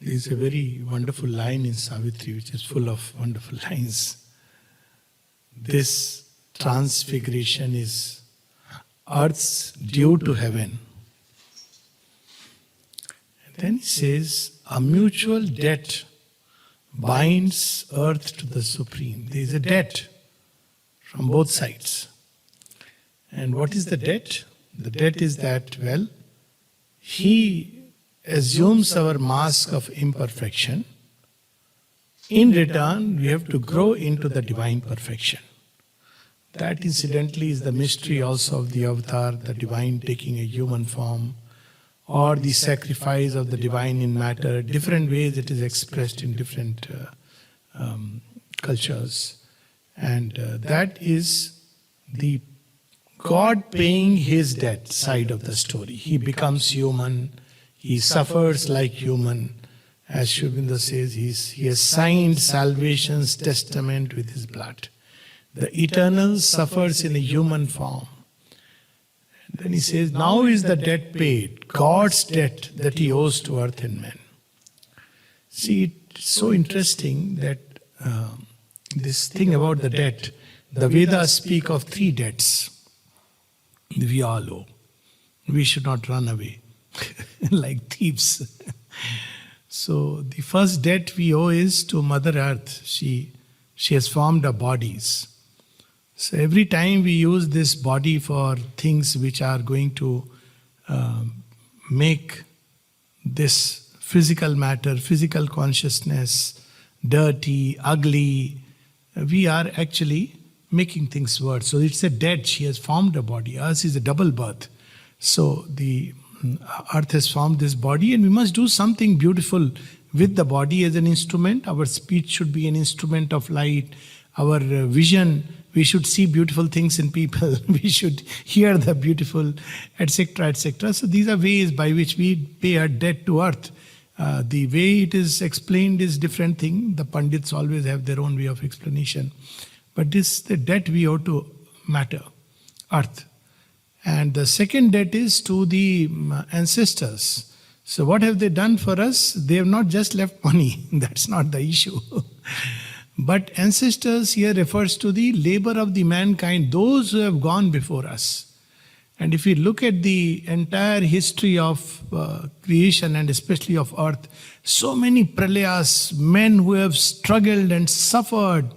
There is a very wonderful line in Savitri which is full of wonderful lines. This transfiguration is earth's due to heaven. And then he says, a mutual debt binds earth to the supreme. There is a debt from both sides. And what is the debt? The debt is that, well, he assumes our mask of imperfection. In return, we have to grow into the divine perfection. That incidentally is the mystery also of the avatar, the divine taking a human form, or the sacrifice of the divine in matter. Different ways it is expressed in different cultures. And that is the God paying his debt side of the story. He becomes human. He suffers like human. As Sri Aurobindo says, he has signed salvation's testament with his blood. The eternal suffers in a human form. And then he says, now is the debt paid, God's debt that he owes to earth and men. See, it's so interesting that this thing about the debt, the Vedas speak of 3 debts. We all owe. We should not run away like thieves. So the first debt we owe is to Mother Earth. She has formed our bodies. So every time we use this body for things which are going to make this physical matter, physical consciousness dirty, ugly, we are actually making things worse. So it's a debt. She has formed a body. Ours is a double birth. So the earth has formed this body, and we must do something beautiful with the body as an instrument. Our speech should be an instrument of light. Our vision, we should see beautiful things in people. We should hear the beautiful, etc., etc. So these are ways by which we pay our debt to earth. The way it is explained is different thing. The Pandits always have their own way of explanation. But this the debt we owe to matter, earth. And the second debt is to the ancestors. So what have they done for us? They have not just left money. That's not the issue. But ancestors here refers to the labor of the mankind, those who have gone before us. And if we look at the entire history of creation and especially of earth, so many pralayas, men who have struggled and suffered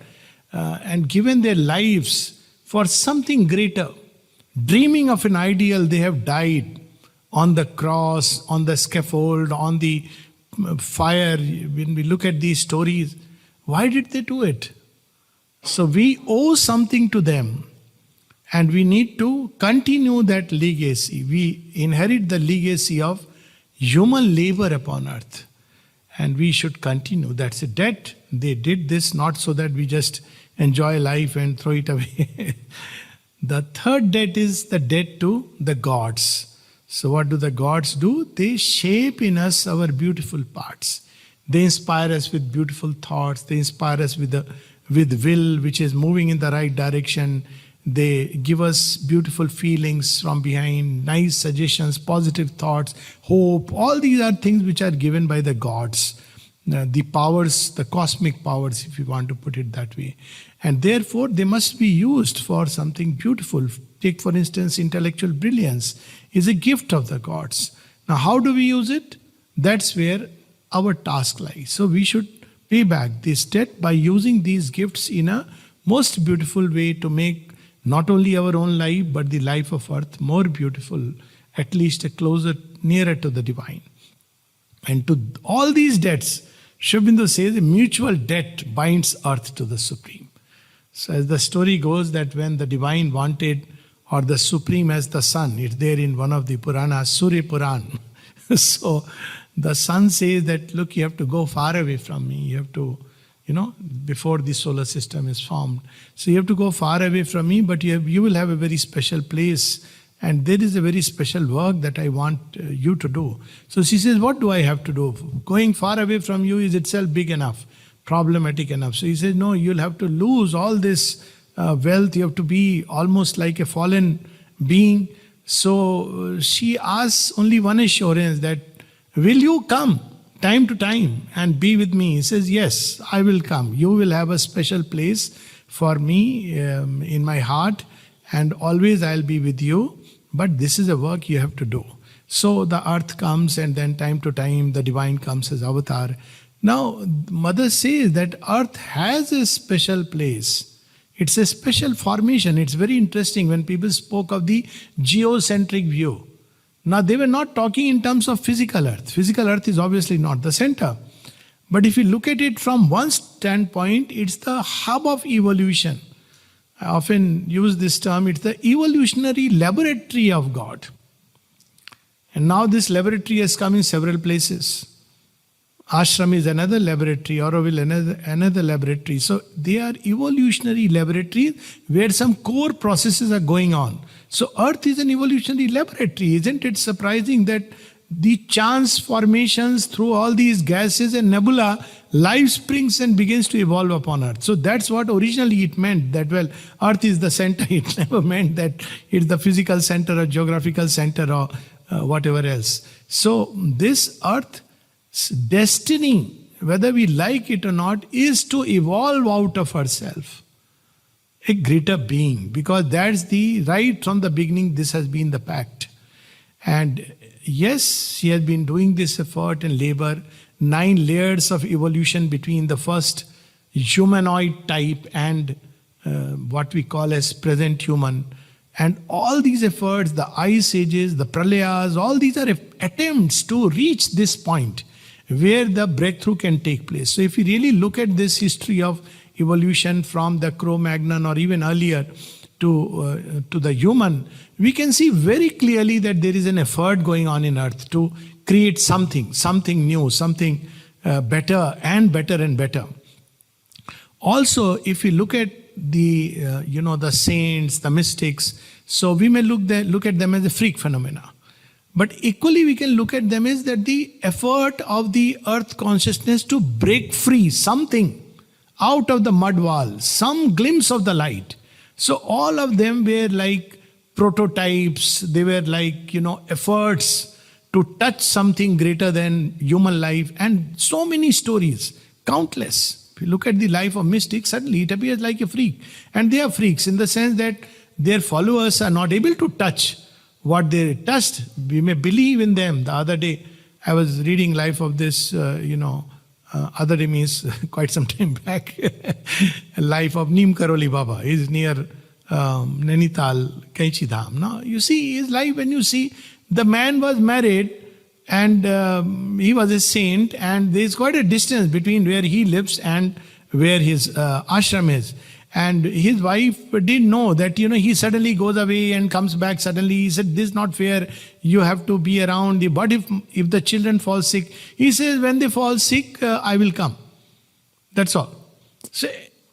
and given their lives for something greater. Dreaming of an ideal, they have died on the cross, on the scaffold, on the fire. When we look at these stories, why did they do it? So we owe something to them, and we need to continue that legacy. We inherit the legacy of human labor upon earth, and we should continue. That's a debt. They did this not so that we just enjoy life and throw it away. The third debt is the debt to the gods. So what do the gods do? They shape in us our beautiful parts. They inspire us with beautiful thoughts. They inspire us with will, which is moving in the right direction. They give us beautiful feelings from behind, nice suggestions, positive thoughts, hope. All these are things which are given by the gods. The powers, the cosmic powers, if you want to put it that way. And therefore, they must be used for something beautiful. Take, for instance, intellectual brilliance is a gift of the gods. Now, how do we use it? That's where our task lies. So we should pay back this debt by using these gifts in a most beautiful way to make not only our own life, but the life of earth more beautiful, at least a closer, nearer to the divine. And to all these debts, Sri Aurobindo says a mutual debt binds earth to the supreme. So as the story goes that when the divine wanted, or the supreme as the sun, it's there in one of the Puranas, Surya Puran. So the sun says that, look, you have to go far away from me. You have to, before the solar system is formed. So you have to go far away from me, but you will have a very special place. And there is a very special work that I want you to do. So she says, what do I have to do? Going far away from you is itself big enough, problematic enough. So he says, no, you'll have to lose all this wealth. You have to be almost like a fallen being. So she asks only one assurance that, will you come time to time and be with me. He says, yes, I will come. You will have a special place for me in my heart, and always I'll be with you. But this is a work you have to do. So the earth comes, and then time to time the divine comes as avatar. Now, Mother says that earth has a special place. It's a special formation. It's very interesting when people spoke of the geocentric view. Now, they were not talking in terms of physical earth. Physical earth is obviously not the center. But if you look at it from one standpoint, it's the hub of evolution. I often use this term, it's the evolutionary laboratory of God. And now this laboratory has come in several places. Ashram is another laboratory, Auroville another laboratory. So they are evolutionary laboratories where some core processes are going on. So Earth is an evolutionary laboratory. Isn't it surprising that the chance formations through all these gases and nebula, life springs and begins to evolve upon Earth. So that's what originally it meant, that well, Earth is the center. It never meant that it's the physical center or geographical center or whatever else. So this Earth's destiny, whether we like it or not, is to evolve out of herself a greater being, because that's the right from the beginning. This has been the pact. And yes, she has been doing this effort and labor, 9 layers of evolution between the first humanoid type and what we call as present human. And all these efforts, the ice ages, the pralayas, all these are attempts to reach this point where the breakthrough can take place. So if you really look at this history of evolution from the Cro-Magnon or even earlier to the human, we can see very clearly that there is an effort going on in Earth to create something new, something better and better and better. Also, if we look at the the saints, the mystics, so we may look at them as a freak phenomena. But equally we can look at them as that the effort of the earth consciousness to break free something out of the mud wall, some glimpse of the light. So all of them were like prototypes, they were like, efforts to touch something greater than human life, and so many stories, countless. If you look at the life of mystics, suddenly it appears like a freak. And they are freaks in the sense that their followers are not able to touch what they touched. We may believe in them. The other day, I was reading life of this, other day means quite some time back, life of Neem Karoli Baba. He's near Nainital, Kaichi Dham. Now, you see his life when you see the man was married and he was a saint, and there's quite a distance between where he lives and where his ashram is. And his wife didn't know that, he suddenly goes away and comes back suddenly. He said, this is not fair. You have to be around. But if the children fall sick, he says, when they fall sick, I will come. That's all. So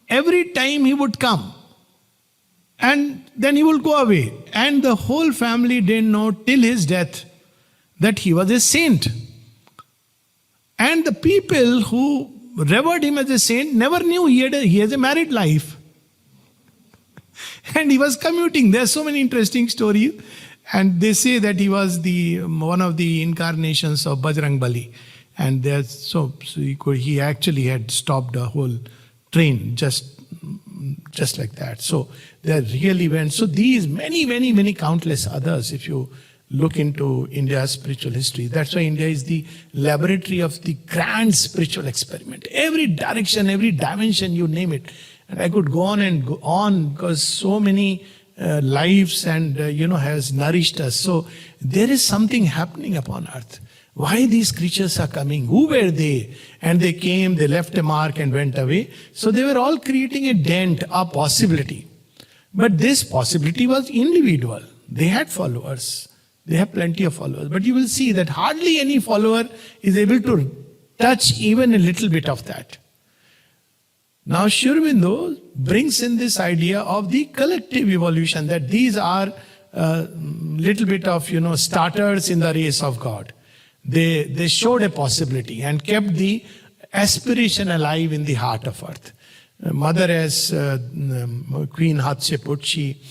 every time he would come and then he would go away. And the whole family didn't know till his death that he was a saint. And the people who revered him as a saint never knew he has a married life. And he was commuting. There are so many interesting stories. And they say that he was one of the incarnations of Bajrang Bali. And he actually had stopped a whole train just like that. So there really went. So these many countless others, if you look into India's spiritual history. That's why India is the laboratory of the grand spiritual experiment. Every direction, every dimension, you name it. And I could go on and go on because so many lives and, has nourished us. So there is something happening upon earth. Why these creatures are coming? Who were they? And they came, they left a mark and went away. So they were all creating a dent, a possibility. But this possibility was individual. They had followers. They have plenty of followers. But you will see that hardly any follower is able to touch even a little bit of that. Now Sri Aurobindo brings in this idea of the collective evolution, that these are little bit of, starters in the race of God. They showed a possibility and kept the aspiration alive in the heart of earth. Mother, as Queen Hatshepsut, she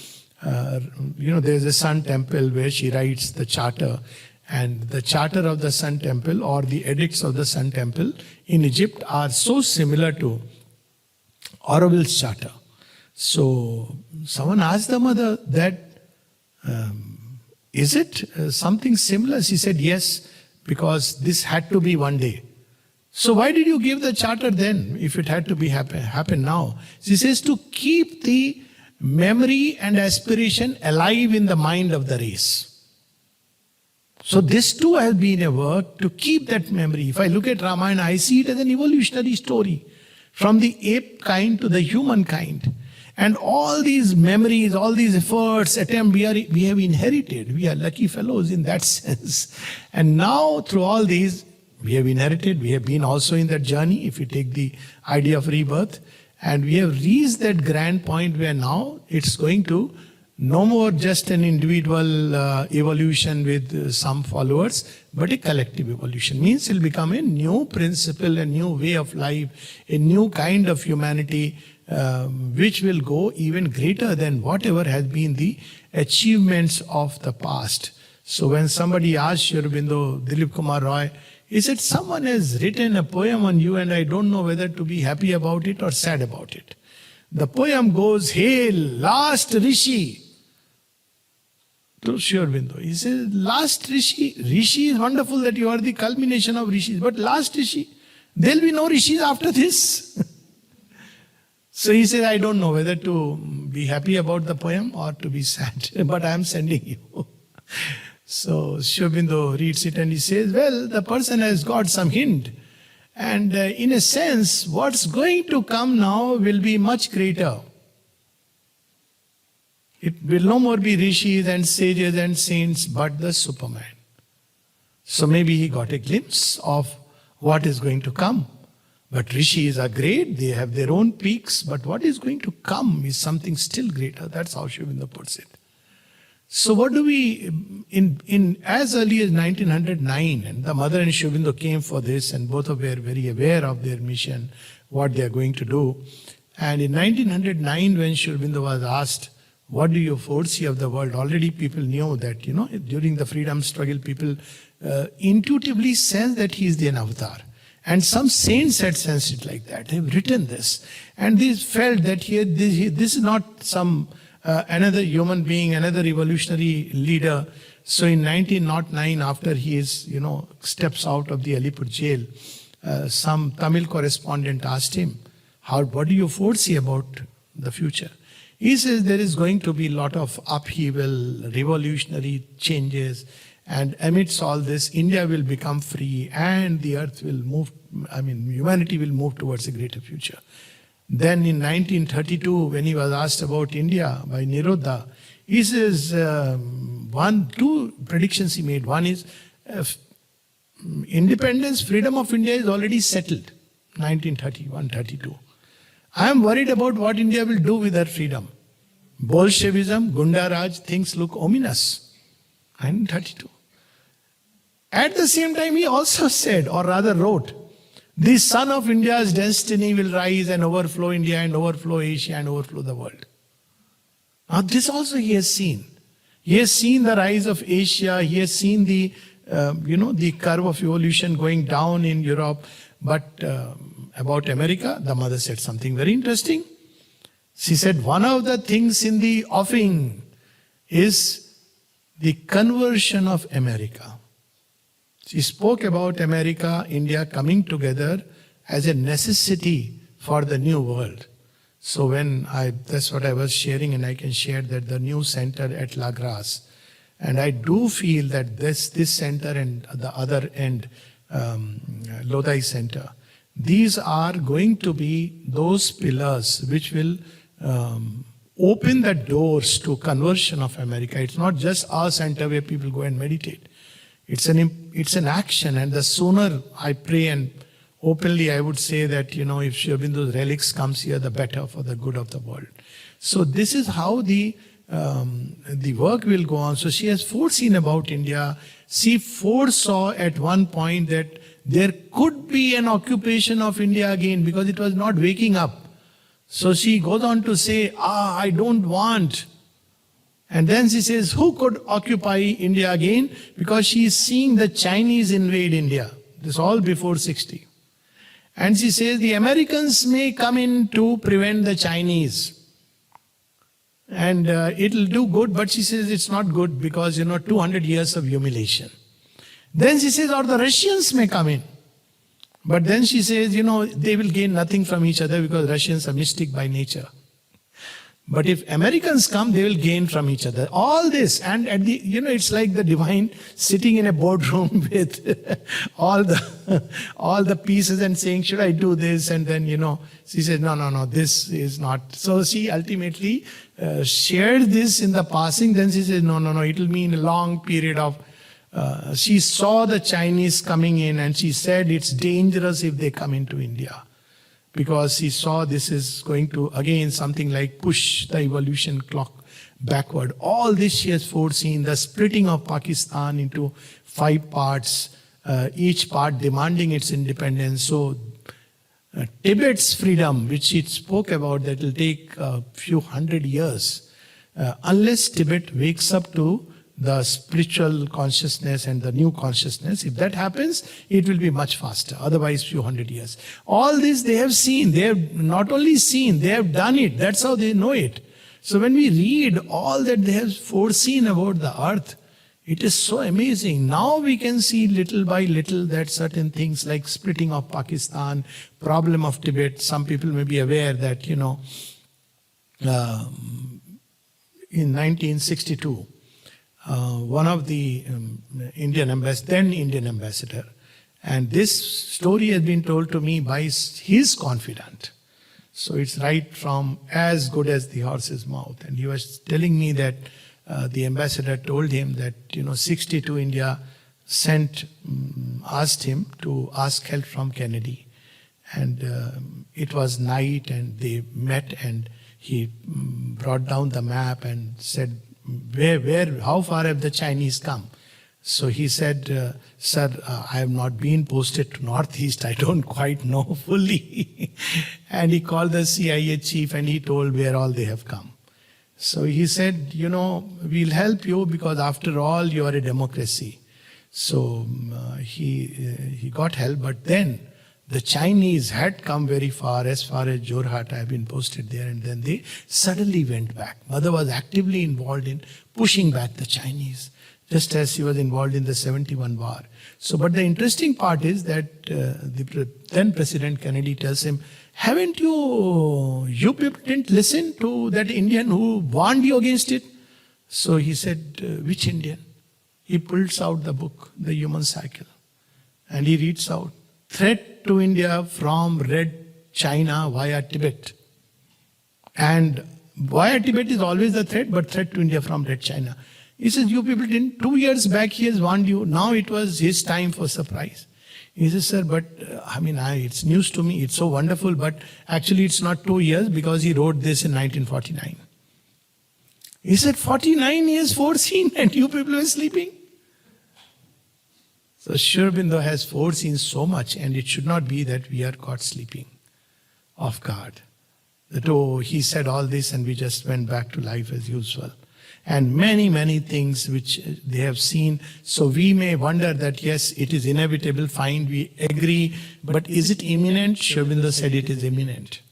there's a sun temple where she writes the charter, And the charter of the Sun Temple or the edicts of the Sun Temple in Egypt are so similar to Auroville's charter. So someone asked the mother that, is it something similar? She said, yes, because this had to be one day. So why did you give the charter then, if it had to be happen now? She says, to keep the memory and aspiration alive in the mind of the race. So this too has been a work to keep that memory. If I look at Ramayana, I see it as an evolutionary story from the ape kind to the human kind. And all these memories, all these efforts, attempts, we have inherited. We are lucky fellows in that sense. And now through all these, we have inherited, we have been also in that journey, if you take the idea of rebirth. And we have reached that grand point where now it's going to no more just an individual evolution with some followers, but a collective evolution. Means it will become a new principle, a new way of life, a new kind of humanity, which will go even greater than whatever has been the achievements of the past. So when somebody asked Sri Aurobindo, Dilip Kumar Roy, he said, someone has written a poem on you and I don't know whether to be happy about it or sad about it. The poem goes, "Hail, last Rishi." To Sri Aurobindo. He says, last Rishi. Rishi is wonderful that you are the culmination of Rishis, but last Rishi, there will be no Rishis after this. So he says, I don't know whether to be happy about the poem or to be sad, but I am sending you. So Sri Aurobindo reads it and he says, well, the person has got some hint. And in a sense, what's going to come now will be much greater. It will no more be rishis and sages and saints, but the Superman. So maybe he got a glimpse of what is going to come. But rishis are great, they have their own peaks, but what is going to come is something still greater. That's how Sri Aurobindo puts it. So what do we, in as early as 1909, and the mother and Sri Aurobindo came for this, and both of them were very aware of their mission, what they are going to do. And in 1909, when Sri Aurobindo was asked, what do you foresee of the world? Already people knew that, during the freedom struggle, people intuitively sense that he is the avatar. And some saints had sensed it like that. They have written this. And they felt that this is not some another human being, another revolutionary leader. So in 1909, after he is, steps out of the Alipur jail, some Tamil correspondent asked him, what do you foresee about the future? He says there is going to be a lot of upheaval, revolutionary changes, and amidst all this, India will become free and the earth will move, humanity will move towards a greater future. Then in 1932, when he was asked about India by Nirodha, he says, two predictions he made. One is, independence, freedom of India is already settled, 1931-32. I am worried about what India will do with her freedom. Bolshevism, Gunda Raj, things look ominous. 1932. At the same time, he also said, or rather wrote, the sun of India's destiny will rise and overflow India and overflow Asia and overflow the world. Now this also he has seen. He has seen the rise of Asia. He has seen the curve of evolution going down in Europe. But about America, the mother said something very interesting. She said, one of the things in the offing is the conversion of America. She spoke about America, India coming together as a necessity for the new world. So that's what I was sharing, and I can share that the new center at La Grasse. And I do feel that this center and the other end, Lodai Center, these are going to be those pillars which will open the doors to conversion of America. It's not just our center where people go and meditate. It's an action, and the sooner I pray, and openly I would say that, if Sri Aurobindo's relics comes here, the better for the good of the world. So this is how the work will go on. So she has foreseen about India. She foresaw at one point that there could be an occupation of India again because it was not waking up. So she goes on to say, I don't want And then she says, who could occupy India again? Because she is seeing the Chinese invade India. This all before 60. And she says, the Americans may come in to prevent the Chinese. And it'll do good, but she says it's not good because, 200 years of humiliation. Then she says, or the Russians may come in. But then she says, they will gain nothing from each other because Russians are mystic by nature. But if Americans come, they will gain from each other. All this, and at the, it's like the divine sitting in a boardroom with all the pieces and saying, should I do this? And then, she said, no, this is not. So she ultimately shared this in the passing. Then she said, no, it will mean a long period of, she saw the Chinese coming in and she said it's dangerous if they come into India. Because he saw this is going to, again, something like push the evolution clock backward. All this she has foreseen, the splitting of Pakistan into 5 parts, each part demanding its independence. So Tibet's freedom, which she spoke about, that will take a few hundred years. Unless Tibet wakes up to the spiritual consciousness and the new consciousness, if that happens, it will be much faster. Otherwise, few hundred years. All this they have seen. They have not only seen, they have done it. That's how they know it. So when we read all that they have foreseen about the earth, it is so amazing. Now we can see little by little that certain things like splitting of Pakistan, problem of Tibet. Some people may be aware that, in 1962, one of the Indian ambassador, and this story has been told to me by his confidant. So it's right from as good as the horse's mouth. And he was telling me that the ambassador told him that, 62 India asked him to ask help from Kennedy. And it was night and they met and he brought down the map and said, how far have the Chinese come? So he said, sir, I have not been posted to Northeast. I don't quite know fully. And he called the CIA chief and he told where all they have come. So he said, we'll help you because after all, you are a democracy. So he got help. But then the Chinese had come very far as Jorhat. I have been posted there, and then they suddenly went back. Mother was actively involved in pushing back the Chinese, just as she was involved in the 71 war. So, but the interesting part is that the then President Kennedy tells him, haven't you people didn't listen to that Indian who warned you against it? So he said, which Indian? He pulls out the book, The Human Cycle, and he reads out, threat to India from Red China via Tibet. And via Tibet is always the threat, but threat to India from Red China. He says, you people didn't, 2 years back he has warned you, now it was his time for surprise. He says, sir, but it's news to me, it's so wonderful, but actually it's not 2 years because he wrote this in 1949. He said, 49 years foreseen and you people were sleeping? So Sri Aurobindo has foreseen so much, and it should not be that we are caught sleeping off guard. That, he said all this and we just went back to life as usual. And many, many things which they have seen. So we may wonder that, yes, it is inevitable, fine, we agree, but is it imminent? Sri Aurobindo said it is imminent.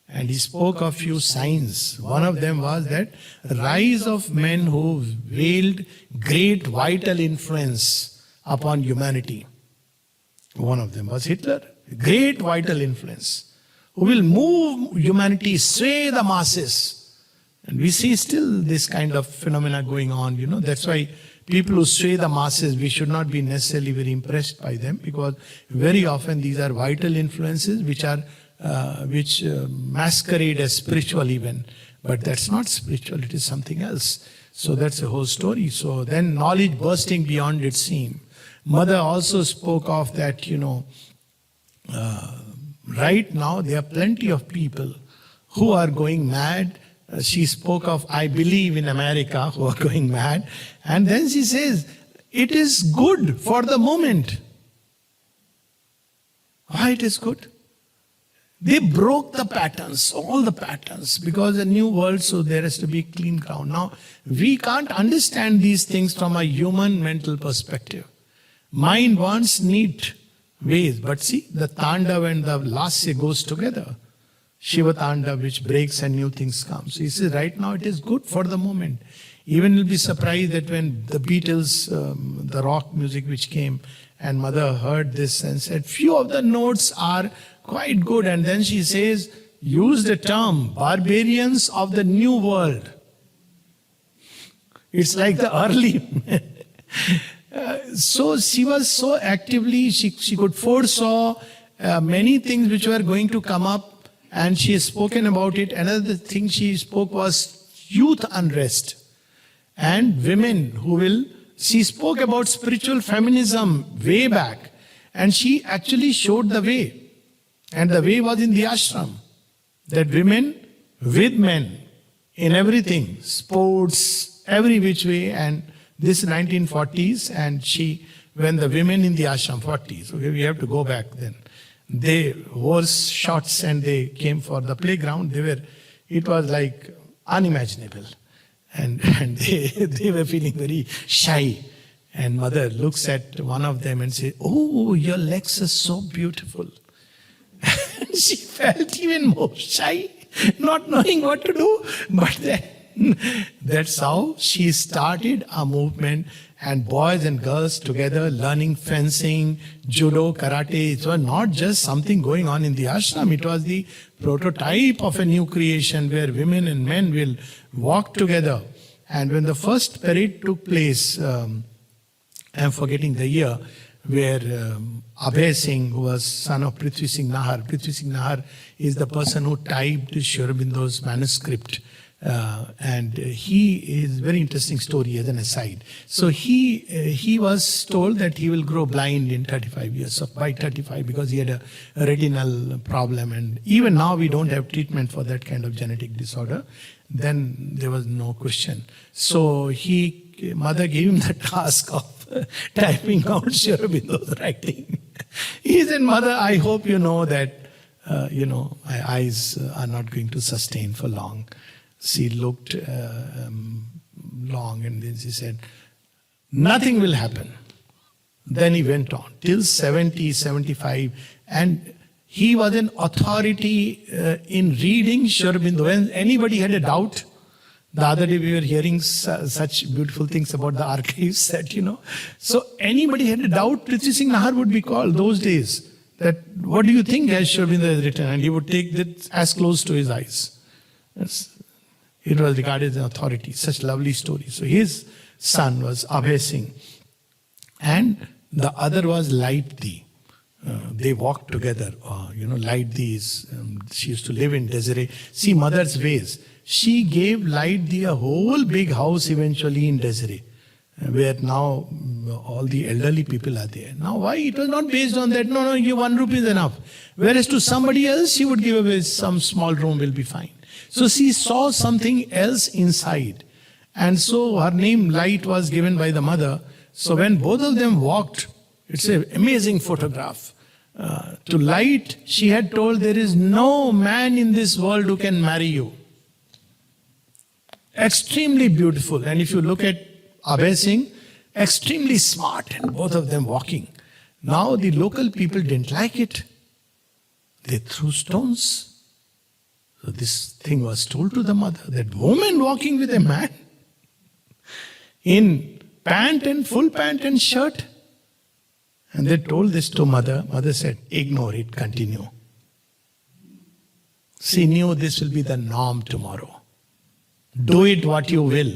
And he spoke of few signs. One of them was that rise of men who wield great vital influence upon humanity. One of them was Hitler, great vital influence, who will move humanity, sway the masses. And we see still this kind of phenomena going on, That's why people who sway the masses, we should not be necessarily very impressed by them, because very often these are vital influences which masquerade as spiritual even. But that's not spiritual, it is something else. So that's the whole story. So then knowledge bursting beyond its seam. Mother also spoke of that, right now there are plenty of people who are going mad. She spoke of, I believe in America, who are going mad. And then she says, it is good for the moment. Why it is good? They broke the patterns, all the patterns, because a new world, so there has to be clean ground. Now, we can't understand these things from a human mental perspective. Mind wants neat ways, but see, the Tandav and the Lasya goes together. Shiva Tandav, which breaks and new things come. So he says, right now it is good for the moment. Even you'll be surprised that when the Beatles, the rock music which came, and mother heard this and said, few of the notes are quite good. And then she says, use the term, barbarians of the new world. It's like the early. So she was so actively, she could foresaw many things which were going to come up, and she has spoken about it. Another thing she spoke was youth unrest and women who will. She spoke about spiritual feminism way back, and she actually showed the way. And the way was in the ashram. That women with men in everything, sports, every which way. And this 1940s, and she, when the women in the ashram, 40s, okay, we have to go back then. They wore shorts and they came for the playground. It was like unimaginable. And they were feeling very shy. And mother looks at one of them and says, oh, your legs are so beautiful. And she felt even more shy, not knowing what to do. But then that's how she started a movement, and boys and girls together learning fencing, judo, karate. It was not just something going on in the ashram. It was the prototype of a new creation where women and men will walk together. And when the first parade took place, I'm forgetting the year, where Abhay Singh, who was son of Prithvi Singh Nahar. Prithvi Singh Nahar is the person who typed Sri Aurobindo's manuscript. And he is very interesting story as an aside. So he was told that he will grow blind in 35 years, so by 35, because he had a retinal problem. And even now we don't have treatment for that kind of genetic disorder. Then there was no question. So mother gave him the task of typing out Sri Aurobindo's writing. He said, mother, I hope you know that, my eyes are not going to sustain for long. She looked long, and then she said, nothing will happen. Then he went on till 70, 75, and he was an authority in reading Sri Aurobindo. When anybody had a doubt, the other day we were hearing such beautiful things about the archives that, so anybody had a doubt, Prithvi Singh Nahar would be called those days. That, what do you think as Sri Aurobindo has written? And he would take that as close to his eyes. It was regarded as an authority. Such lovely story. So his son was Abhay Singh. And the other was Light Di. They walked together. Light Di is, she used to live in Desiree. See mother's ways. She gave Light Di a whole big house eventually in Desiree, where now all the elderly people are there. Now why? It was not based on that. No, you 1 rupee is enough. Whereas to somebody else, she would give away some small room will be fine. So she saw something else inside. And so her name Light was given by the mother. So when both of them walked, it's an amazing photograph. To Light, she had told, there is no man in this world who can marry you. Extremely beautiful. And if you look at Abhay Singh, extremely smart, and both of them walking. Now the local people didn't like it. They threw stones. So this thing was told to the mother, that woman walking with a man in pant and full pant and shirt. And they told this to mother. Mother said, ignore it, continue. She knew this will be the norm tomorrow. Do it what you will.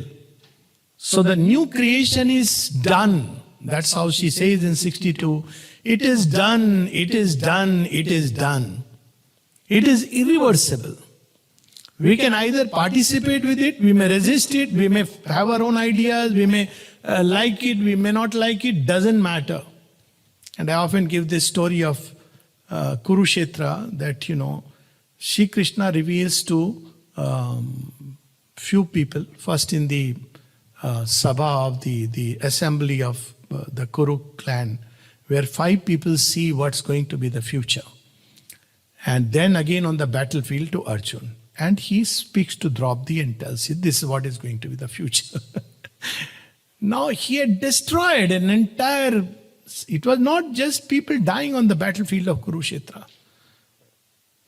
So the new creation is done. That's how she says in 62. It is done, it is done, it is done. It is irreversible. We can either participate with it, we may resist it, we may have our own ideas, we may like it, we may not like it, doesn't matter. And I often give this story of Kurukshetra that, Shri Krishna reveals to few people, first in the Sabha of the assembly of the Kuru clan, where 5 people see what's going to be the future. And then again on the battlefield to Arjun. And he speaks to Draupadi and tells you this is what is going to be the future. Now he had destroyed an entire, it was not just people dying on the battlefield of Kurukshetra.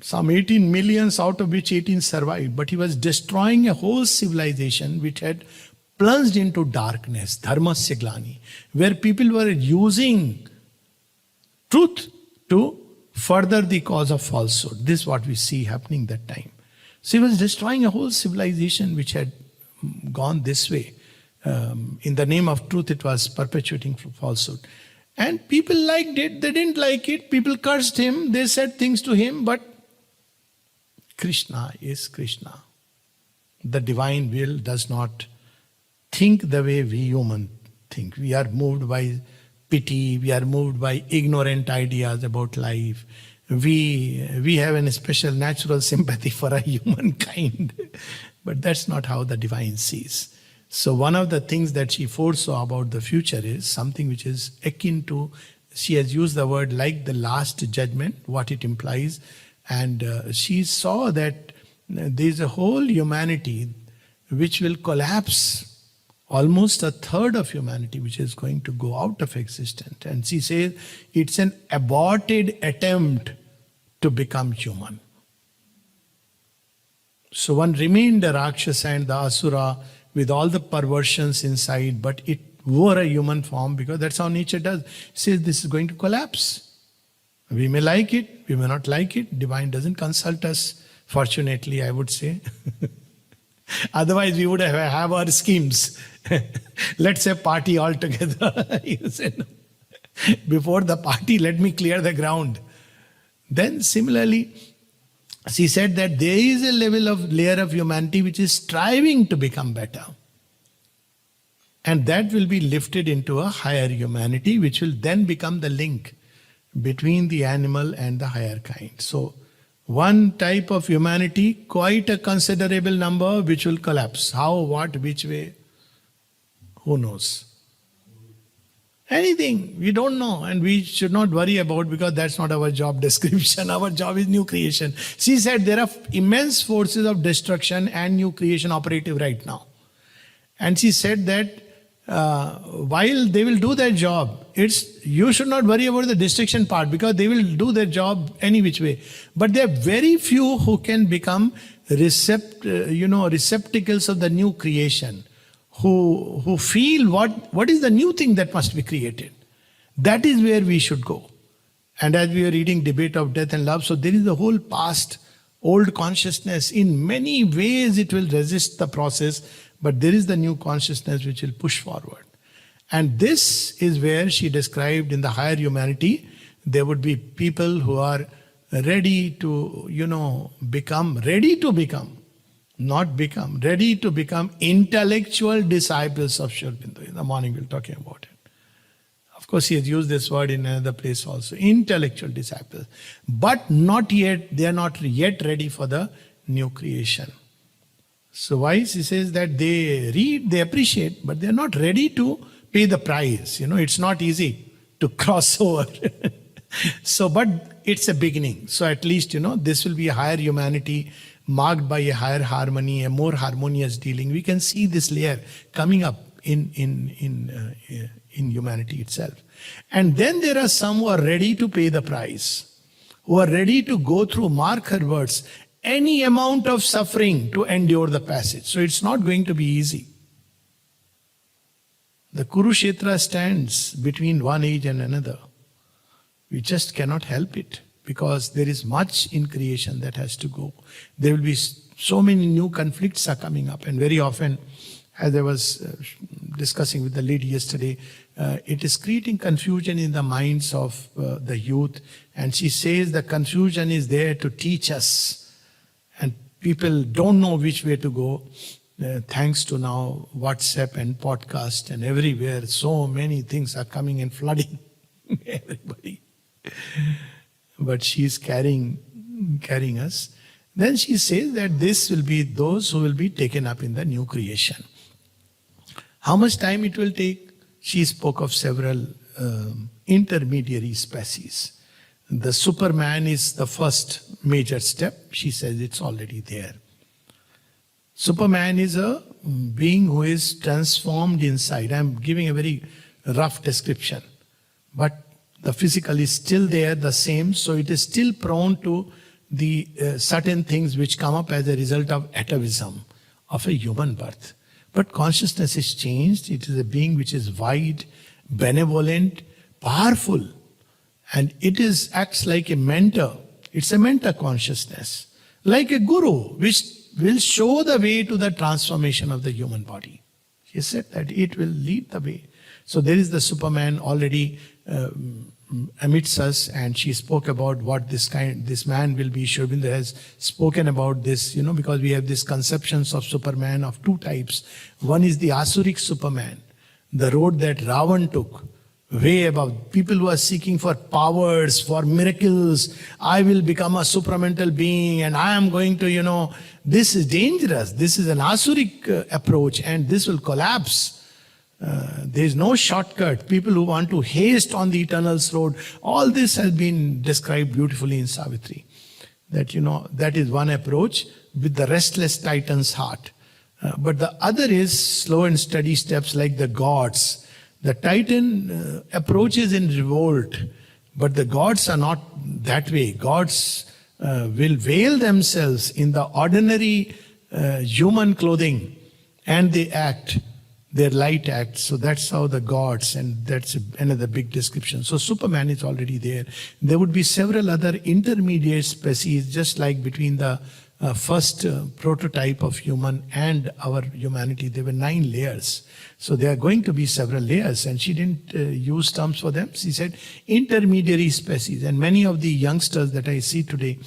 Some 18 millions, out of which 18 survived. But he was destroying a whole civilization which had plunged into darkness, dharmasya glani, where people were using truth to further the cause of falsehood. This is what we see happening that time. So he was destroying a whole civilization which had gone this way. In the name of truth, it was perpetuating falsehood. And people liked it, they didn't like it, people cursed him, they said things to him, but Krishna is Krishna. The divine will does not think the way we human think. We are moved by pity, we are moved by ignorant ideas about life. We have a special natural sympathy for a humankind. But that's not how the divine sees. So one of the things that she foresaw about the future is something which is akin to, she has used the word like the last judgment, what it implies. And she saw that there is a whole humanity which will collapse. Almost a third of humanity which is going to go out of existence. And she says it's an aborted attempt to become human. So one remained the Rakshasa and the Asura with all the perversions inside, but it wore a human form because that's how nature does. It says this is going to collapse. We may like it, we may not like it. Divine doesn't consult us, fortunately, I would say. Otherwise, we would have our schemes. Let's have party all together. You say, no. Before the party, let me clear the ground. Then similarly, she said that there is a layer of humanity which is striving to become better. And that will be lifted into a higher humanity, which will then become the link between the animal and the higher kind. So, one type of humanity, quite a considerable number, which will collapse. How, what, which way? Who knows? Anything, we don't know, and we should not worry about because that's not our job description. Our job is new creation. She said there are immense forces of destruction and new creation operative right now. And she said that while they will do their job, you should not worry about the destruction part because they will do their job any which way. But there are very few who can become receptacles of the new creation, who feel what is the new thing that must be created. That is where we should go. And as we are reading Debate of Death and Love, so there is the whole past, old consciousness. In many ways it will resist the process, but there is the new consciousness which will push forward. And this is where she described in the higher humanity, there would be people who are ready to, ready to become intellectual disciples of Sri Aurobindo. In the morning we'll talking about it. Of course, he has used this word in another place also. Intellectual disciples. But they are not yet ready for the new creation. So why? He says that they read, they appreciate, but they are not ready to pay the price. It's not easy to cross over. But it's a beginning. So at least, this will be a higher humanity marked by a higher harmony, a more harmonious dealing. We can see this layer coming up in humanity itself. And then there are some who are ready to pay the price, who are ready to go through, mark her words, any amount of suffering to endure the passage. So it's not going to be easy. The Kurukshetra stands between one age and another. We just cannot help it because there is much in creation that has to go. There will be so many new conflicts are coming up, and very often, as I was discussing with the lady yesterday, it is creating confusion in the minds of the youth. And she says the confusion is there to teach us. And people don't know which way to go. Thanks to now WhatsApp and podcast and everywhere, so many things are coming and flooding everybody. But she is carrying us. Then she says that this will be those who will be taken up in the new creation. How much time it will take? She spoke of several intermediary species. The Superman is the first major step. She says it's already there. Superman is a being who is transformed inside. I'm giving a very rough description. But the physical is still there, the same, so it is still prone to the certain things which come up as a result of atavism of a human birth. But consciousness is changed. It is a being which is wide, benevolent, powerful. And it acts like a mentor. It's a mentor consciousness. Like a guru, which will show the way to the transformation of the human body. She said that it will lead the way. So there is the Superman already amidst us, and she spoke about what this man will be. Shri Aurobindo has spoken about this, because we have these conceptions of Superman of two types. One is the Asuric Superman, the road that Ravan took, way above. People who are seeking for powers, for miracles. I will become a supramental being and I am going to, this is dangerous. This is an Asuric approach and this will collapse. There is no shortcut. People who want to haste on the eternal's road, all this has been described beautifully in Savitri. That, that is one approach with the restless Titan's heart. But the other is slow and steady steps like the gods. The Titan approaches in revolt, but the gods are not that way. Gods will veil themselves in the ordinary human clothing and they act. Their light acts. So that's how the gods, and that's another big description. So Superman is already there. There would be several other intermediate species, just like between the first prototype of human and our humanity. There were 9 layers. So there are going to be several layers, and she didn't use terms for them. She said intermediary species. And many of the youngsters that I see today,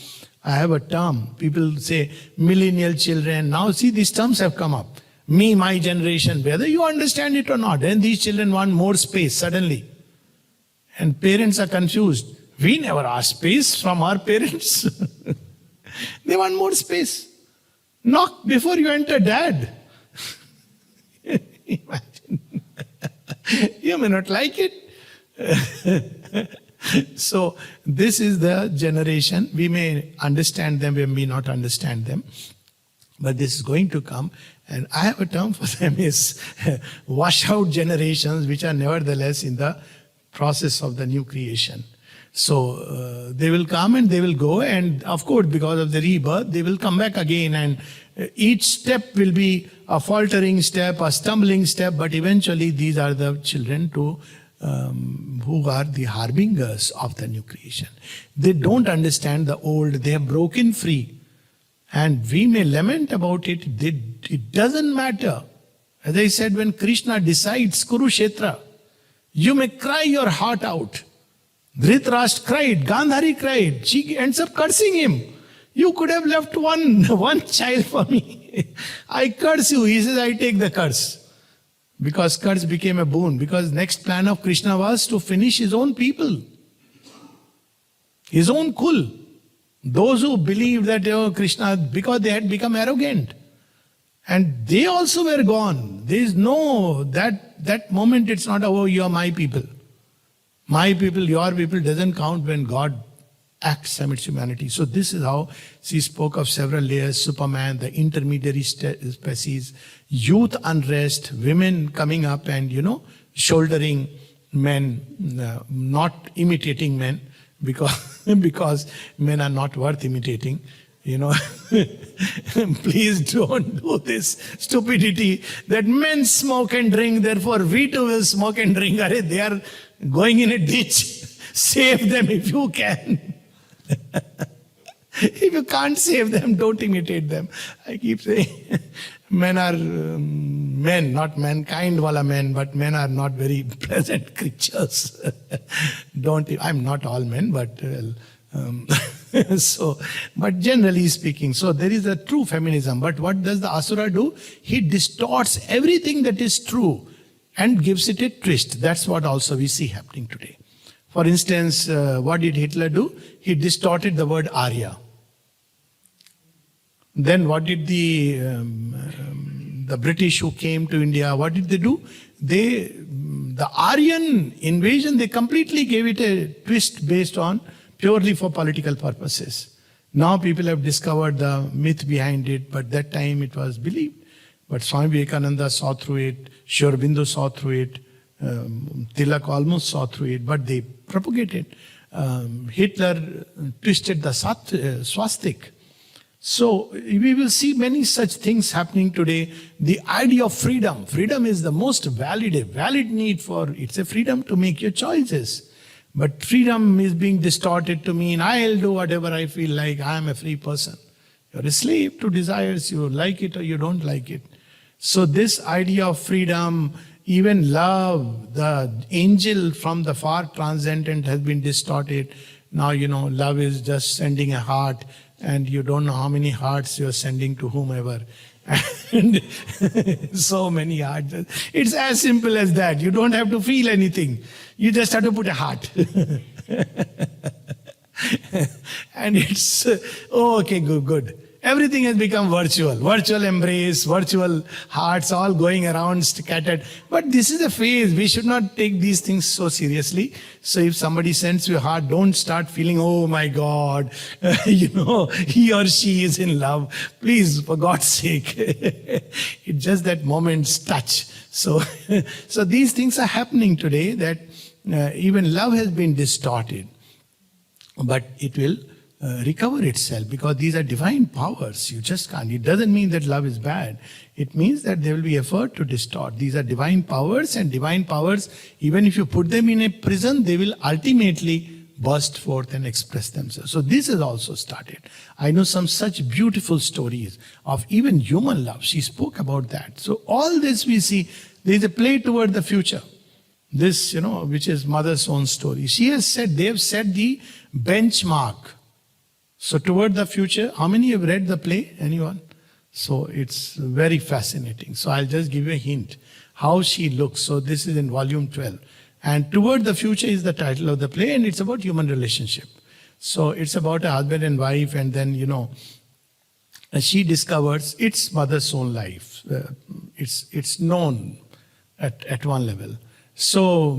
I have a term. People say millennial children. Now see, these terms have come up. Me, my generation, whether you understand it or not. And these children want more space suddenly. And parents are confused. We never asked space from our parents. They want more space. Knock before you enter, Dad. Imagine. You may not like it. So this is the generation. We may understand them, we may not understand them. But this is going to come. And I have a term for them is washout generations, which are nevertheless in the process of the new creation. So they will come and they will go, and of course because of the rebirth they will come back again, and each step will be a faltering step, a stumbling step, but eventually these are the children who are the harbingers of the new creation. They don't understand the old, they have broken free. And we may lament about it, it doesn't matter. As I said, when Krishna decides Kurukshetra, you may cry your heart out. Dhritarashtra cried, Gandhari cried, she ends up cursing him. You could have left one child for me. I curse you. He says, I take the curse. Because curse became a boon. Because next plan of Krishna was to finish his own people. His own kul. Those who believed that Krishna, because they had become arrogant. And they also were gone. There is no, that moment it's not, oh, you are my people. My people, your people doesn't count when God acts amidst humanity. So this is how she spoke of several layers, Superman, the intermediary species, youth unrest, women coming up and, shouldering men, not imitating men, because men are not worth imitating. Please don't do this stupidity that men smoke and drink, therefore we too will smoke and drink. They are going in a ditch. Save them if you can. If you can't save them, don't imitate them. I keep saying, men are men, not mankind wala men, but men are not very pleasant creatures. I'm not all men, but but generally speaking, so there is a true feminism. But what does the Asura do? He distorts everything that is true and gives it a twist. That's what also we see happening today. For instance, what did Hitler do? He distorted the word Arya. Then what did the British who came to India, what did they do? The Aryan invasion, they completely gave it a twist based on purely for political purposes. Now people have discovered the myth behind it, but that time it was believed. But Swami Vivekananda saw through it, Sri Aurobindo saw through it, Tilak almost saw through it, but they propagated. Hitler twisted the swastika. So we will see many such things happening today. The idea of freedom. Freedom is the most valid need for, it's a freedom to make your choices. But freedom is being distorted to mean I'll do whatever I feel like, I am a free person. You're a slave to desires, you like it or you don't like it. So this idea of freedom, even love, the angel from the far transcendent has been distorted. Now, love is just sending a heart, and you don't know how many hearts you're sending to whomever. And so many hearts. It's as simple as that. You don't have to feel anything. You just have to put a heart. And it's, okay, good. Everything has become virtual. Virtual embrace, virtual hearts all going around scattered. But this is a phase. We should not take these things so seriously. So if somebody sends you a heart, don't start feeling, oh my God, he or she is in love. Please, for God's sake. It's just that moment's touch. So these things are happening today, that even love has been distorted. But it will recover itself, because these are divine powers. You just can't. It doesn't mean that love is bad. It means that there will be effort to distort. These are divine powers, and divine powers, even if you put them in a prison, they will ultimately burst forth and express themselves. So this has also started. I know some such beautiful stories of even human love. She spoke about that. So all this we see, there is a play toward the future. This, which is Mother's own story. She has said, they have set the benchmark. So toward the future, how many have read the play? Anyone? So it's very fascinating. So I'll just give you a hint how she looks. So this is in volume 12. And toward the future is the title of the play, and it's about human relationship. So it's about a husband and wife, and then, she discovers it's mother's own life. It's known at one level. So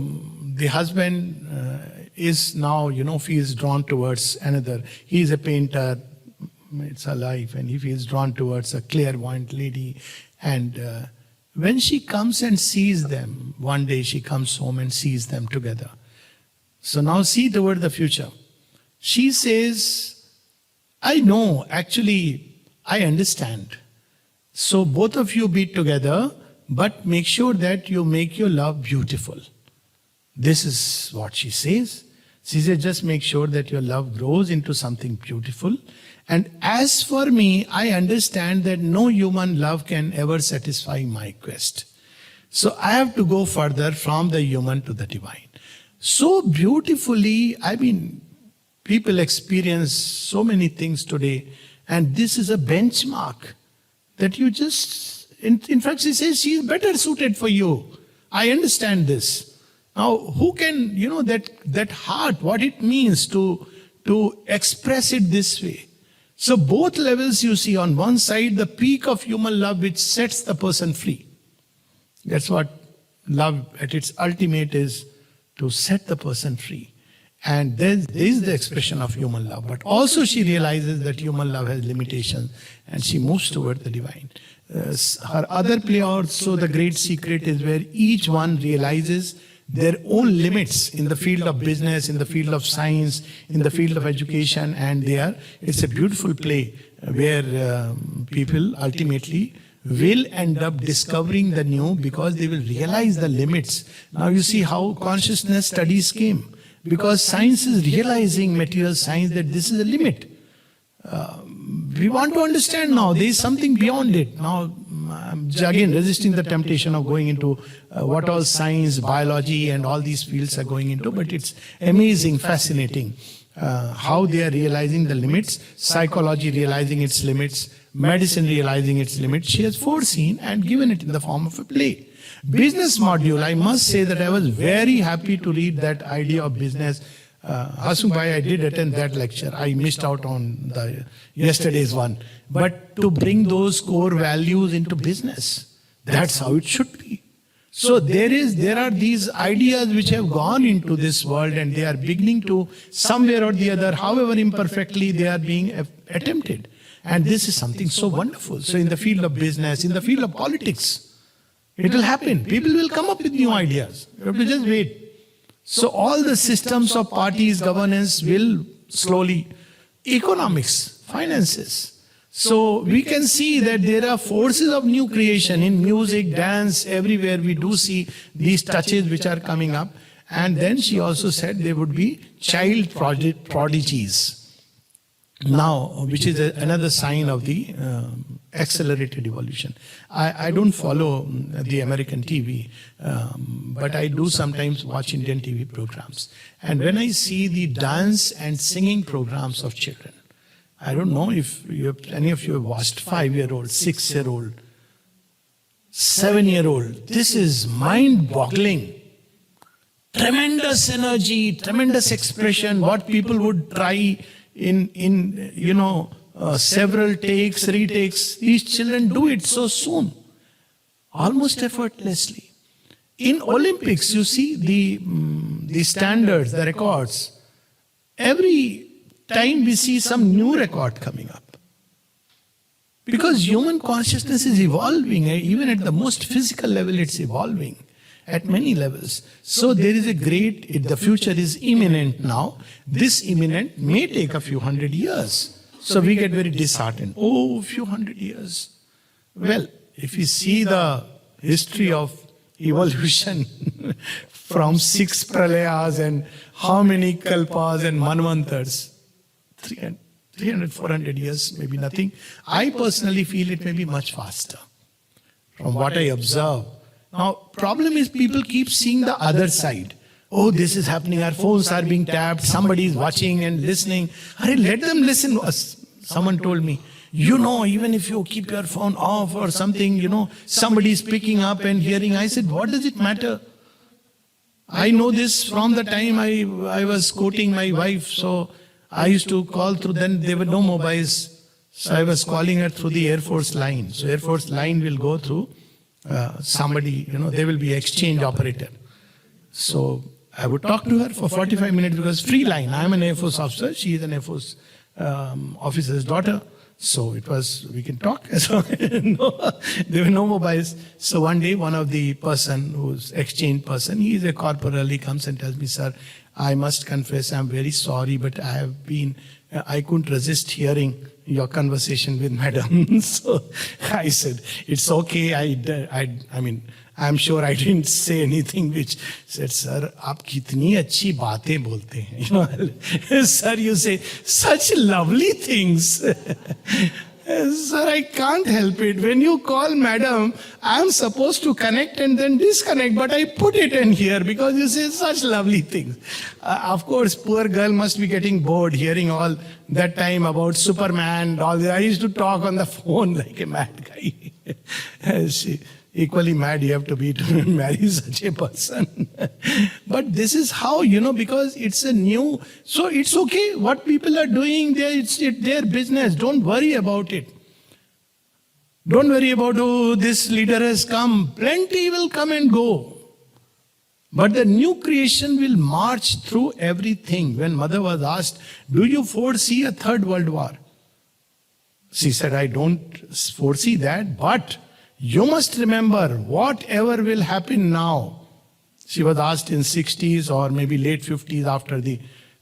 the husband is now, feels drawn towards another. He is a painter, it's her life, and he feels drawn towards a clairvoyant lady. And when she comes and sees them, one day she comes home and sees them together. So now see toward the future. She says, I know, actually, I understand. So both of you be together, but make sure that you make your love beautiful. This is what she says. She says, just make sure that your love grows into something beautiful. And as for me, I understand that no human love can ever satisfy my quest. So I have to go further from the human to the divine. So beautifully, people experience so many things today, and this is a benchmark that you just, in fact, she says she is better suited for you. I understand this. Now, who can, that heart, what it means to express it this way. So both levels you see, on one side, the peak of human love which sets the person free. That's what love at its ultimate is, to set the person free. And there is the expression of human love. But also she realizes that human love has limitations, and she moves toward the divine. Her other play also, The Great Secret, is where each one realizes their own limits in the field of business, in the field of science, in the field of education, and it's a beautiful play where people ultimately will end up discovering the new, because they will realize the limits. Now you see how consciousness studies came, because science is realizing, material science, that this is a limit. We want to understand now, there is something beyond it. Now, I'm again resisting the temptation of going into what all science, biology and all these fields are going into, but it's amazing, fascinating how they are realizing the limits, psychology realizing its limits, medicine realizing its limits. She has foreseen and given it in the form of a play. Business module, I must say that I was very happy to read that idea of business. Hasung Bhai, I did attend that lecture. I missed out on the yesterday's one. But to bring those core values into business, that's how it should be. So there are these ideas which have gone into this world, and they are beginning to, somewhere or the other, however imperfectly, they are being attempted. And this is something so wonderful. So in the field of business, in the field of politics, it will happen. People will come up with new ideas. You have to just wait. So all the systems of parties, governance will slowly, economics, finances. So we can see that there are forces of new creation in music, dance, everywhere we do see these touches which are coming up. And then she also said there would be child prodigies. Now, which is another sign of the accelerated evolution. I don't follow the American TV, but I do sometimes watch Indian TV programs. And when I see the dance and singing programs of children, I don't know if any of you have watched 5-year-old, 6-year-old, 7-year-old. This is mind-boggling. Tremendous energy, tremendous expression, what people would try in several takes, retakes. These children do it so soon, almost effortlessly. In Olympics, you see the standards, the records. Every time we see some new record coming up. Because human consciousness is evolving, even at the most physical level it's evolving at many levels. So there is the future is imminent now. This imminent may take a few hundred years. So we get very disheartened. Oh, a few hundred years. Well, if you see the history of evolution from 6 pralayas and how many kalpas and manvantars, 300, 400 years, maybe nothing. I personally feel it may be much faster from what I observe. Now, problem is people keep seeing the other side. Oh, this is happening, our phones are being tapped, somebody is watching and listening. Let them listen. Someone told me, even if you keep your phone off or something, somebody is picking up and hearing. I said, what does it matter? I know this from the time I was courting my wife, so I used to call through, then there were no mobiles. So I was calling her through the Air Force line. So Air Force line will go through somebody, there will be exchange operator. So I would talk to her for 45 minutes because free line. I am an Air Force officer. She is an Air Force officer's daughter. So we can talk. So there were no mobiles. So one day, one of the person who's exchange person, he is a corporal, he comes and tells me, sir, I must confess, I'm very sorry, but I couldn't resist hearing your conversation with madam. So I said, it's okay. I mean, I'm sure I didn't say anything which said, sir, aap kitni achhi baatein bolte hain. Sir, you say such lovely things. Sir, I can't help it. When you call madam, I'm supposed to connect and then disconnect, but I put it in here because you say such lovely things. Of course, poor girl must be getting bored hearing all that time about Superman, all that. I used to talk on the phone like a mad guy. Equally mad you have to be to marry such a person. But this is how, because it's a new, so it's okay. What people are doing, it's their business. Don't worry about it. Don't worry about, oh, this leader has come. Plenty will come and go. But the new creation will march through everything. When mother was asked, do you foresee a third world war? She said, I don't foresee that, but you must remember, whatever will happen now. She was asked in 60s or maybe late 50s after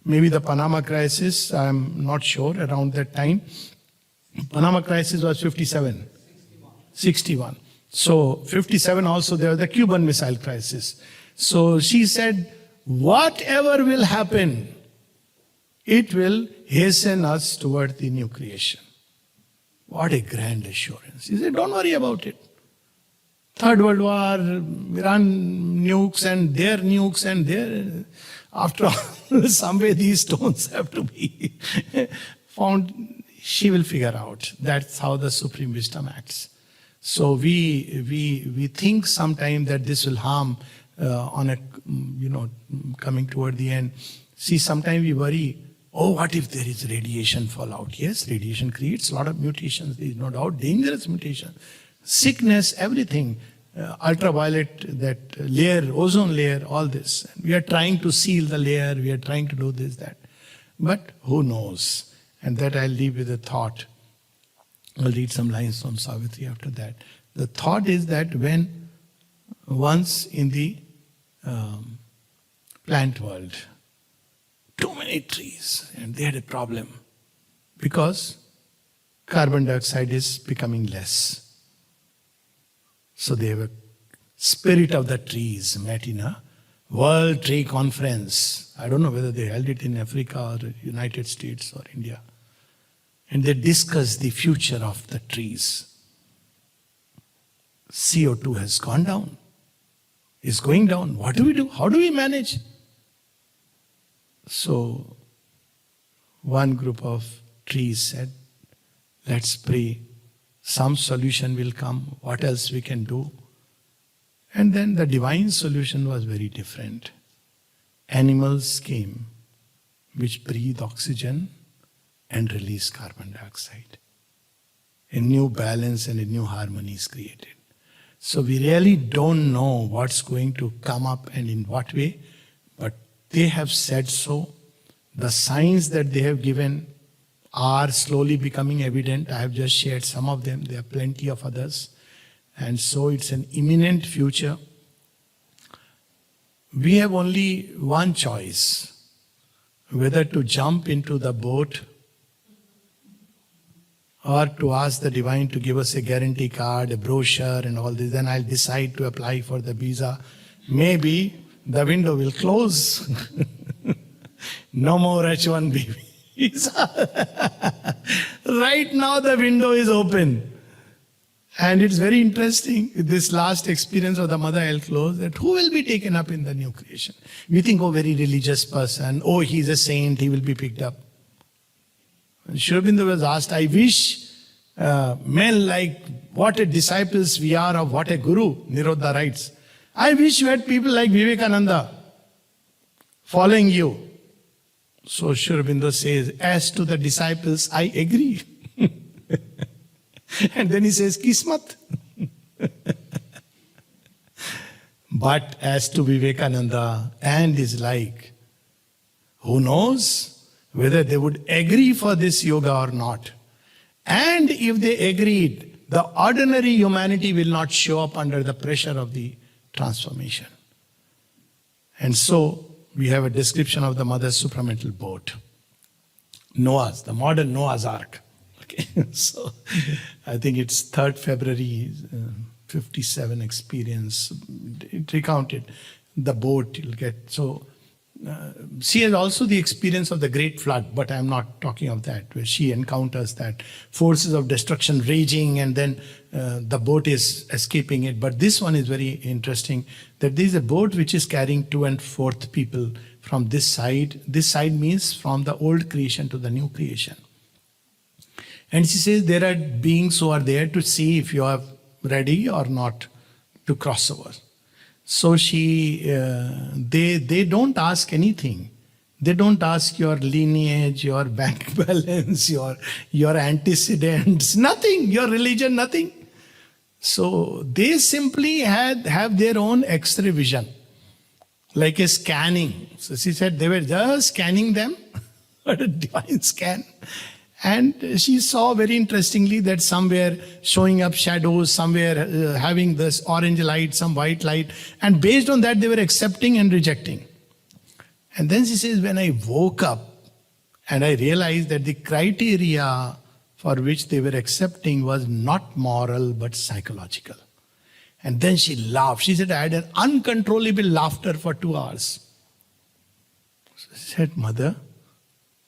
maybe the Panama crisis. I'm not sure, around that time. Panama crisis was 57. 61. So 57 also there was the Cuban Missile Crisis. So she said, whatever will happen, it will hasten us toward the new creation. What a grand assurance. He said, don't worry about it. Third World War, Iran nukes and their nukes and their... After all, some way these stones have to be found. She will figure out. That's how the Supreme Wisdom acts. So we think sometimes that this will harm coming toward the end. See, sometimes we worry, oh, what if there is radiation fallout? Yes, radiation creates a lot of mutations. There is no doubt, dangerous mutation. Sickness, everything. ultraviolet, that layer, ozone layer, all this. We are trying to seal the layer, we are trying to do this, that. But who knows? And that I'll leave with a thought. I'll read some lines from Savitri after that. The thought is that when once in the plant world, too many trees, and they had a problem because carbon dioxide is becoming less. So they have a spirit of the trees met in a World Tree Conference. I don't know whether they held it in Africa or United States or India. And they discussed the future of the trees. CO2 has gone down. It's going down. What do we do? How do we manage? So one group of trees said, let's pray. Some solution will come. What else we can do? And then the divine solution was very different. Animals came which breathe oxygen and release carbon dioxide. A new balance and a new harmony is created. So we really don't know what's going to come up and in what way, but they have said so. The signs that they have given are slowly becoming evident. I have just shared some of them. There are plenty of others. And so it's an imminent future. We have only one choice, whether to jump into the boat or to ask the divine to give us a guarantee card, a brochure and all this. Then I'll decide to apply for the visa. Maybe the window will close. No more H1B visa. Right now the window is open. And it's very interesting, this last experience of the mother, I'll close, that who will be taken up in the new creation? We think, oh, very religious person, oh, he's a saint, he will be picked up. And Sri Aurobindo was asked, I wish men like what a disciples we are of what a guru, Nirodha writes. I wish you had people like Vivekananda following you. So Sri Aurobindo says, as to the disciples, I agree. And then he says, Kismat. But as to Vivekananda and his like, who knows whether they would agree for this yoga or not. And if they agreed, the ordinary humanity will not show up under the pressure of the transformation. And so we have a description of the mother's supramental boat. Noah's, the modern Noah's Ark. Okay, so I think it's 3rd February, 57 experience. It recounted the boat you'll get. So she has also the experience of the great flood, but I'm not talking of that, where she encounters that forces of destruction raging and then the boat is escaping it. But this one is very interesting, that there is a boat which is carrying 2 and 4th people from this side. This side means from the old creation to the new creation. And she says there are beings who are there to see if you are ready or not to cross over. So they don't ask anything. They don't ask your lineage, your bank balance, your antecedents, nothing, your religion, nothing. So they simply have their own X-ray vision, like a scanning. So she said they were just scanning them, a divine scan. And she saw very interestingly that some were showing up shadows, some were having this orange light, some white light. And based on that, they were accepting and rejecting. And then she says, when I woke up and I realized that the criteria for which they were accepting was not moral, but psychological. And then she laughed. She said, I had an uncontrollable laughter for 2 hours. So she said, Mother,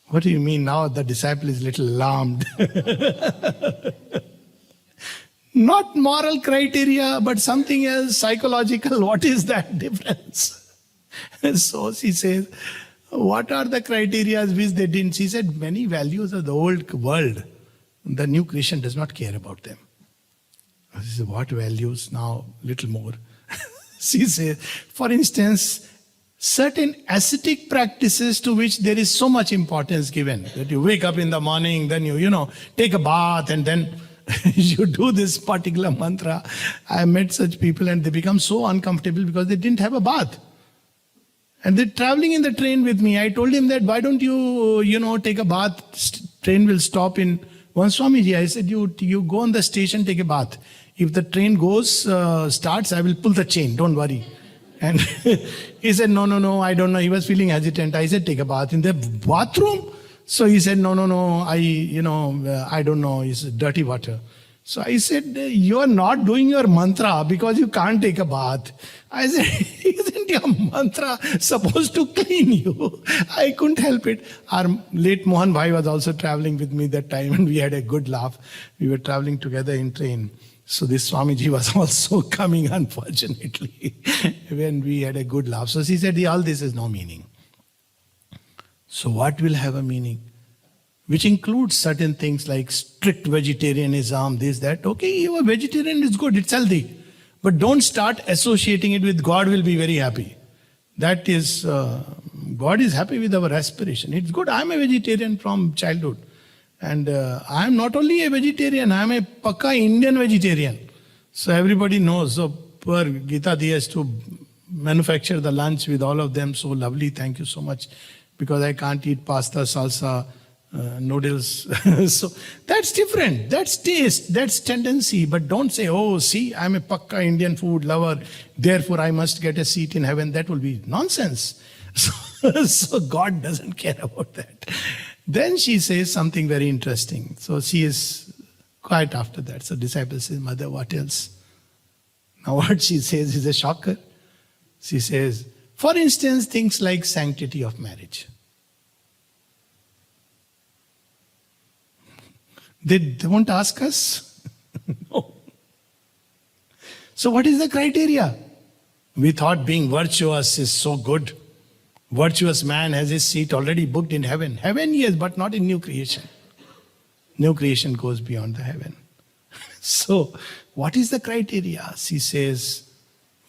what do you mean now the disciple is a little alarmed? Not moral criteria, but something else, psychological. What is that difference? So she says, what are the criteria which they didn't? She said, many values of the old world, the new creation does not care about them. She said, what values? Now, little more. She says, for instance, certain ascetic practices to which there is so much importance given. That you wake up in the morning, then you take a bath and then you do this particular mantra. I met such people and they become so uncomfortable because they didn't have a bath. And they're traveling in the train with me. I told him that, why don't you, take a bath? Train will stop in one Swamiji. I said, you go on the station, take a bath. If the train starts, I will pull the chain. Don't worry. And he said, no, I don't know. He was feeling hesitant. I said, take a bath in the bathroom. So he said, no, I don't know. It's dirty water. So I said, you are not doing your mantra because you can't take a bath. I said, isn't your mantra supposed to clean you? I couldn't help it. Our late Mohan Bhai was also traveling with me that time and we had a good laugh. We were traveling together in train. So this Swamiji was also coming, unfortunately, when we had a good laugh. So she said, all this has no meaning. So what will have a meaning? Which includes certain things like strict vegetarianism, this, that. Okay, you are vegetarian, it's good, it's healthy. But don't start associating it with God will be very happy. That is, God is happy with our aspiration. It's good, I'm a vegetarian from childhood. And I'm not only a vegetarian, I'm a Pakka Indian vegetarian. So everybody knows. So poor Gita Di has to manufacture the lunch with all of them. So lovely, thank you so much. Because I can't eat pasta, salsa, noodles. So that's different. That's taste. That's tendency. But don't say, oh, see, I'm a Pakka Indian food lover. Therefore, I must get a seat in heaven. That will be nonsense. So God doesn't care about that. Then she says something very interesting. So she is quiet after that. So disciple says, Mother, what else? Now what she says is a shocker. She says, for instance, things like sanctity of marriage. They won't ask us? No. So what is the criteria? We thought being virtuous is so good. Virtuous man has his seat already booked in heaven. Heaven, yes, but not in new creation. New creation goes beyond the heaven. So, what is the criteria? She says,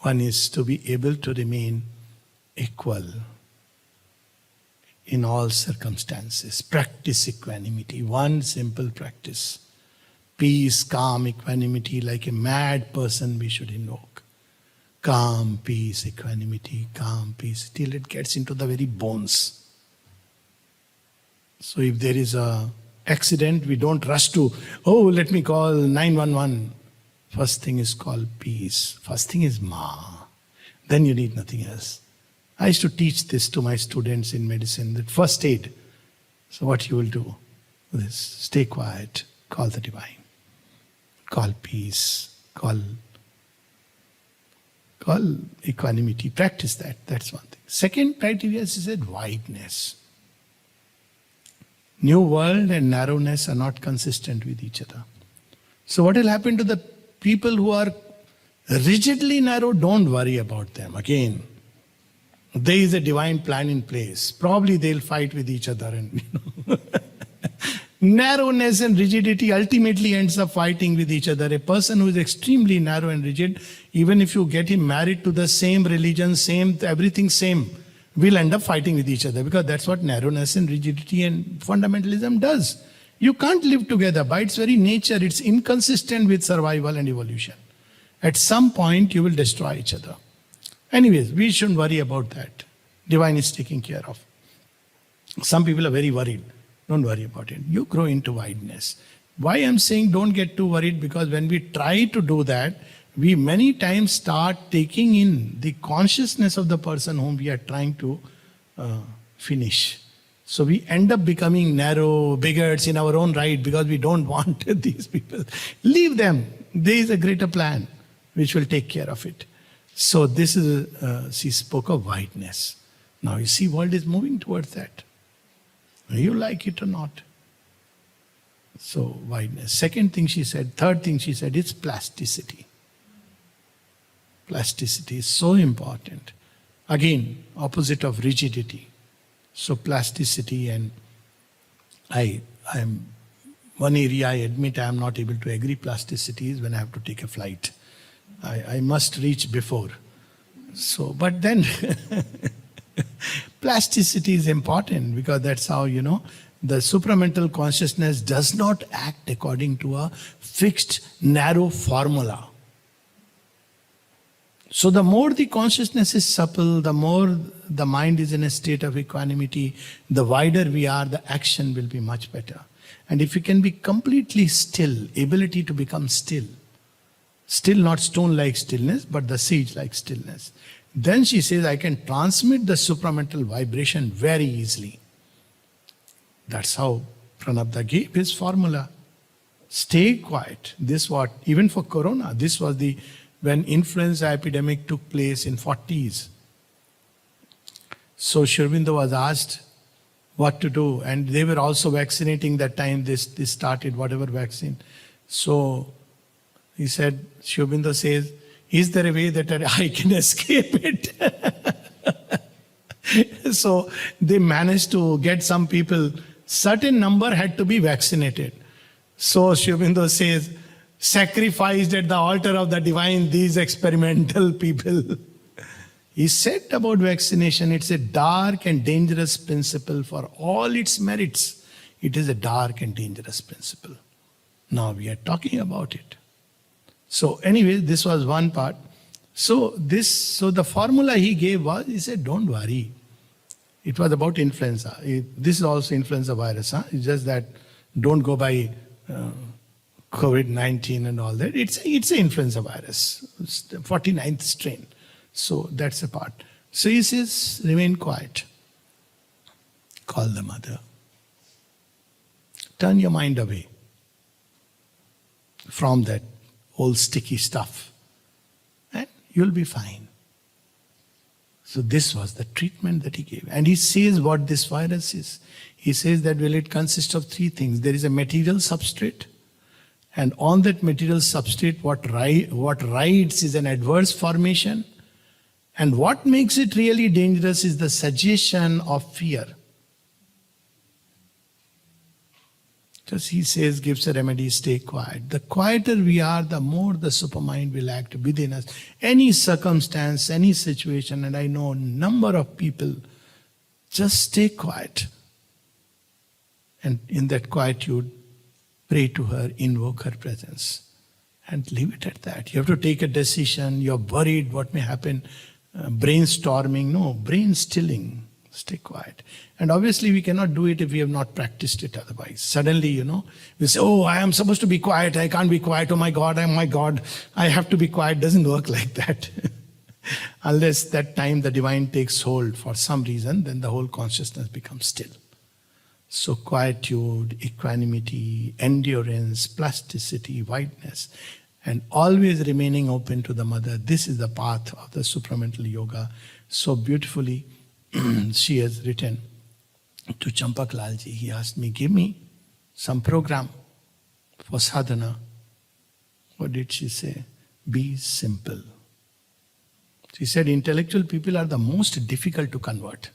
one is to be able to remain equal in all circumstances. Practice equanimity. One simple practice. Peace, calm, equanimity, like a mad person we should invoke. Calm, peace, equanimity, calm, peace, till it gets into the very bones. So if there is a accident, we don't rush to, let me call 911. First thing is call peace. First thing is Ma. Then you need nothing else. I used to teach this to my students in medicine, that first aid. So what you will do is stay quiet, call the divine, call peace, call equanimity, practice that. That's one thing. Second criteria is said wideness. New world and narrowness are not consistent with each other. So what will happen to the people who are rigidly narrow? Don't worry about them. Again, there is a divine plan in place. Probably they'll fight with each other and narrowness and rigidity ultimately ends up fighting with each other. A person who is extremely narrow and rigid, even if you get him married to the same religion, same, everything same, will end up fighting with each other, because that's what narrowness and rigidity and fundamentalism does. You can't live together. By its very nature, it's inconsistent with survival and evolution. At some point, you will destroy each other. Anyways, we shouldn't worry about that. Divine is taking care of. Some people are very worried. Don't worry about it. You grow into wideness. Why I'm saying don't get too worried? Because when we try to do that, we many times start taking in the consciousness of the person whom we are trying to finish. So we end up becoming narrow, bigots in our own right because we don't want these people. Leave them. There is a greater plan which will take care of it. So this is, she spoke of wideness. Now you see, world is moving towards that. You like it or not. So wideness. Second thing she said, third thing she said, it's plasticity. Plasticity is so important. Again, opposite of rigidity. So plasticity, and I'm one area I admit I am not able to agree plasticity is when I have to take a flight. I must reach before. So, but then plasticity is important because that's how, The supramental consciousness does not act according to a fixed, narrow formula. So the more the consciousness is supple, the more the mind is in a state of equanimity, the wider we are, the action will be much better. And if you can be completely still, ability to become still, still not stone-like stillness, but the sage-like stillness, then she says, I can transmit the supramental vibration very easily. That's how Pranabdha gave his formula. Stay quiet. This what, even for Corona, this was when influenza epidemic took place in 40s. So Sri Aurobindo was asked what to do, and they were also vaccinating that time. This started whatever vaccine. So he said, Sri Aurobindo says, is there a way that I can escape it? So they managed to get some people, certain number had to be vaccinated. So Sri Aurobindo says, sacrificed at the altar of the divine these experimental people. He said about vaccination, it's a dark and dangerous principle. For all its merits, it is a dark and dangerous principle. Now we are talking about it. So anyway, this was one part. So the formula he gave was, he said, don't worry. It was about influenza. This is also influenza virus. It's just that don't go by COVID-19 and all that. It's an influenza virus. It's the 49th strain. So that's a part. So he says, remain quiet. Call the mother. Turn your mind away from that old sticky stuff. And you'll be fine. So this was the treatment that he gave. And he says what this virus is. He says that, well, it consists of three things. There is a material substrate. And on that material substrate, what rides is an adverse formation. And what makes it really dangerous is the suggestion of fear. Just he says, gives a remedy, stay quiet. The quieter we are, the more the supermind will act within us. Any circumstance, any situation, and I know a number of people, just stay quiet. And in that quietude, pray to her, invoke her presence, and leave it at that. You have to take a decision, you're worried what may happen, brainstorming. No, brain stilling. Stay quiet. And obviously we cannot do it if we have not practiced it otherwise. Suddenly, we say, oh, I am supposed to be quiet, I can't be quiet, oh my God, I have to be quiet. Doesn't work like that. Unless that time the divine takes hold for some reason, then the whole consciousness becomes still. So quietude, equanimity, endurance, plasticity, wideness, and always remaining open to the mother. This is the path of the supramental yoga. So beautifully she has written to Champak Lalji. He asked me, give me some program for sadhana. What did she say? Be simple. She said intellectual people are the most difficult to convert.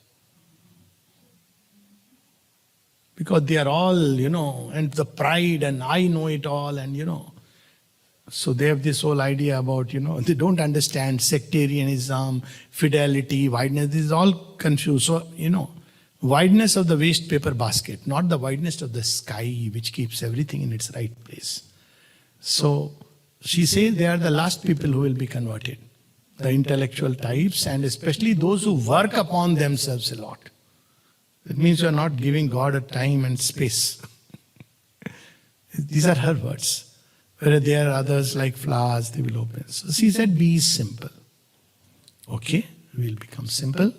Because they are all, and the pride and I know it all and, so they have this whole idea about, they don't understand sectarianism, fidelity, wideness. This is all confused. So, wideness of the waste paper basket, not the wideness of the sky which keeps everything in its right place. So she says they are the last people who will be converted. The intellectual types, and especially those who work upon themselves a lot. That means you are not giving God a time and space. These are her words. Whereas there are others like flowers, they will open. So she said, be simple. Okay, we'll become simple.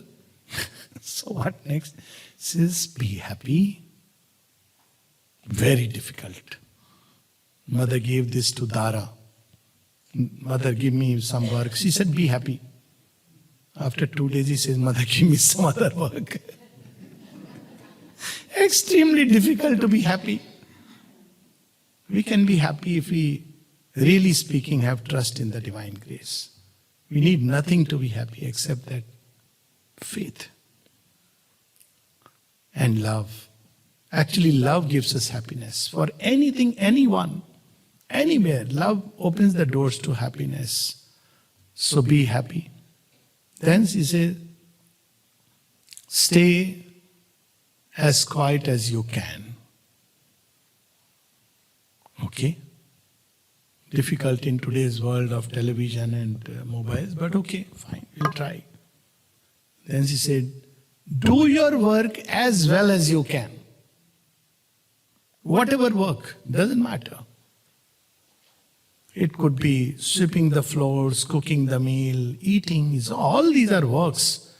So what next? She says, be happy. Very difficult. Mother gave this to Dara. Mother, give me some work. She said, be happy. After 2 days, he says, Mother, give me some other work. Extremely difficult to be happy. We can be happy if we, really speaking, have trust in the divine grace. We need nothing to be happy except that faith and love. Actually, love gives us happiness. For anything, anyone, anywhere, love opens the doors to happiness. So be happy. Then she says, stay as quiet as you can. Okay? Difficult in today's world of television and mobiles, but okay, fine, we'll try. Then she said, do your work as well as you can. Whatever work, doesn't matter. It could be sweeping the floors, cooking the meal, eating, all these are works.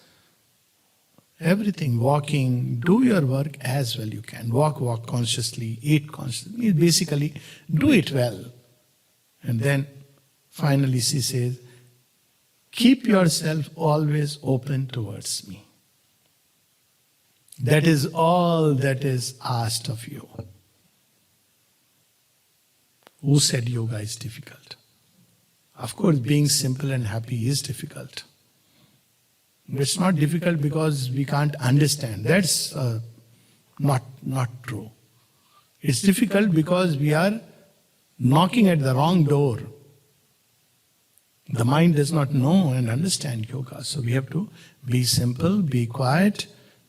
Everything, walking, do your work as well you can. Walk consciously, eat consciously. Basically, do it well. And then finally she says, keep yourself always open towards me. That is all that is asked of you. Who said yoga is difficult? Of course, being simple and happy is difficult. It's not difficult because we can't understand. That's not true. It's difficult because we are knocking at the wrong door. The mind does not know and understand yoga. So we have to be simple, be quiet,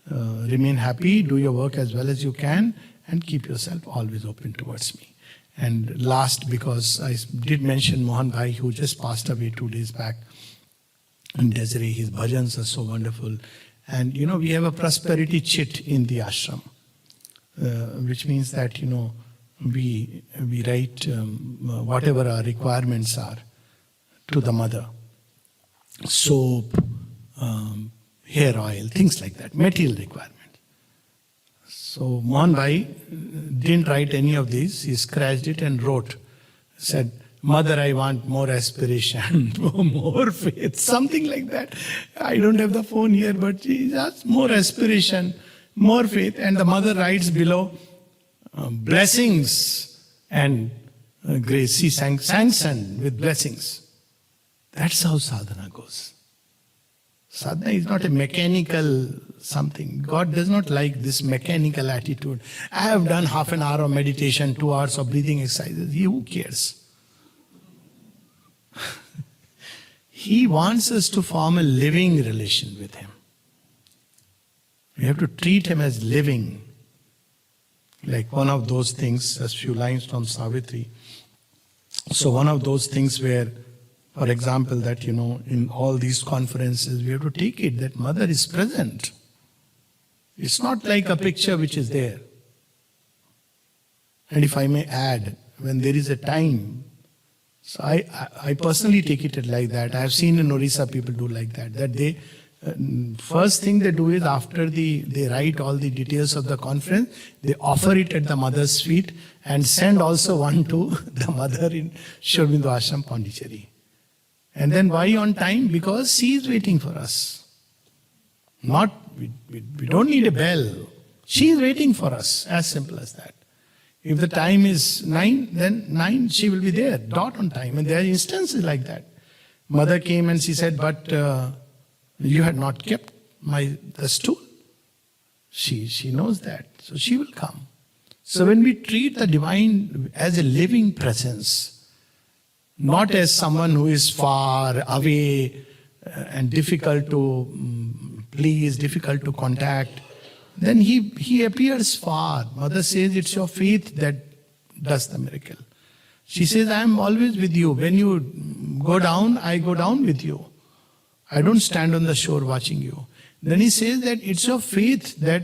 remain happy, do your work as well as you can, and keep yourself always open towards me. And last, because I did mention Mohan Bhai, who just passed away 2 days back, and Desiree, his bhajans are so wonderful. And we have a prosperity chit in the ashram, which means that we write whatever our requirements are to the mother. Soap, hair oil, things like that, material requirement. So Mohan Bhai didn't write any of these. He scratched it and wrote, said, Mother, I want more aspiration, more faith, something like that. I don't have the phone here, but he asked more aspiration, more faith. And the mother writes below, blessings and grace. She sanctioned with blessings. That's how sadhana goes. Sadhana is not a mechanical something. God does not like this mechanical attitude. I have done half an hour of meditation, 2 hours of breathing exercises. Who cares? He wants us to form a living relation with Him. We have to treat Him as living. Like one of those things, a few lines from Savitri. So one of those things where, for example, that, in all these conferences, we have to take it that Mother is present. It's not like a picture which is there. And if I may add, when there is a time, so I personally take it like that. I have seen in Orissa people do like that. That they, first thing they do is after they write all the details of the conference, they offer it at the mother's feet and send also one to the mother in Sri Aurobindo Ashram, Pondicherry. And then why on time? Because she is waiting for us. We don't need a bell. She is waiting for us, as simple as that. If the time is 9, then 9 she will be there, dot on time. And there are instances like that. Mother came and she said, but you had not kept the stool. She knows that, so she will come. So when we treat the divine as a living presence, not as someone who is far away and difficult to please, difficult to contact, then he appears far. Mother says it's your faith that does the miracle. She says, I am always with you. When you go down, I go down with you. I don't stand on the shore watching you. Then he says that it's your faith that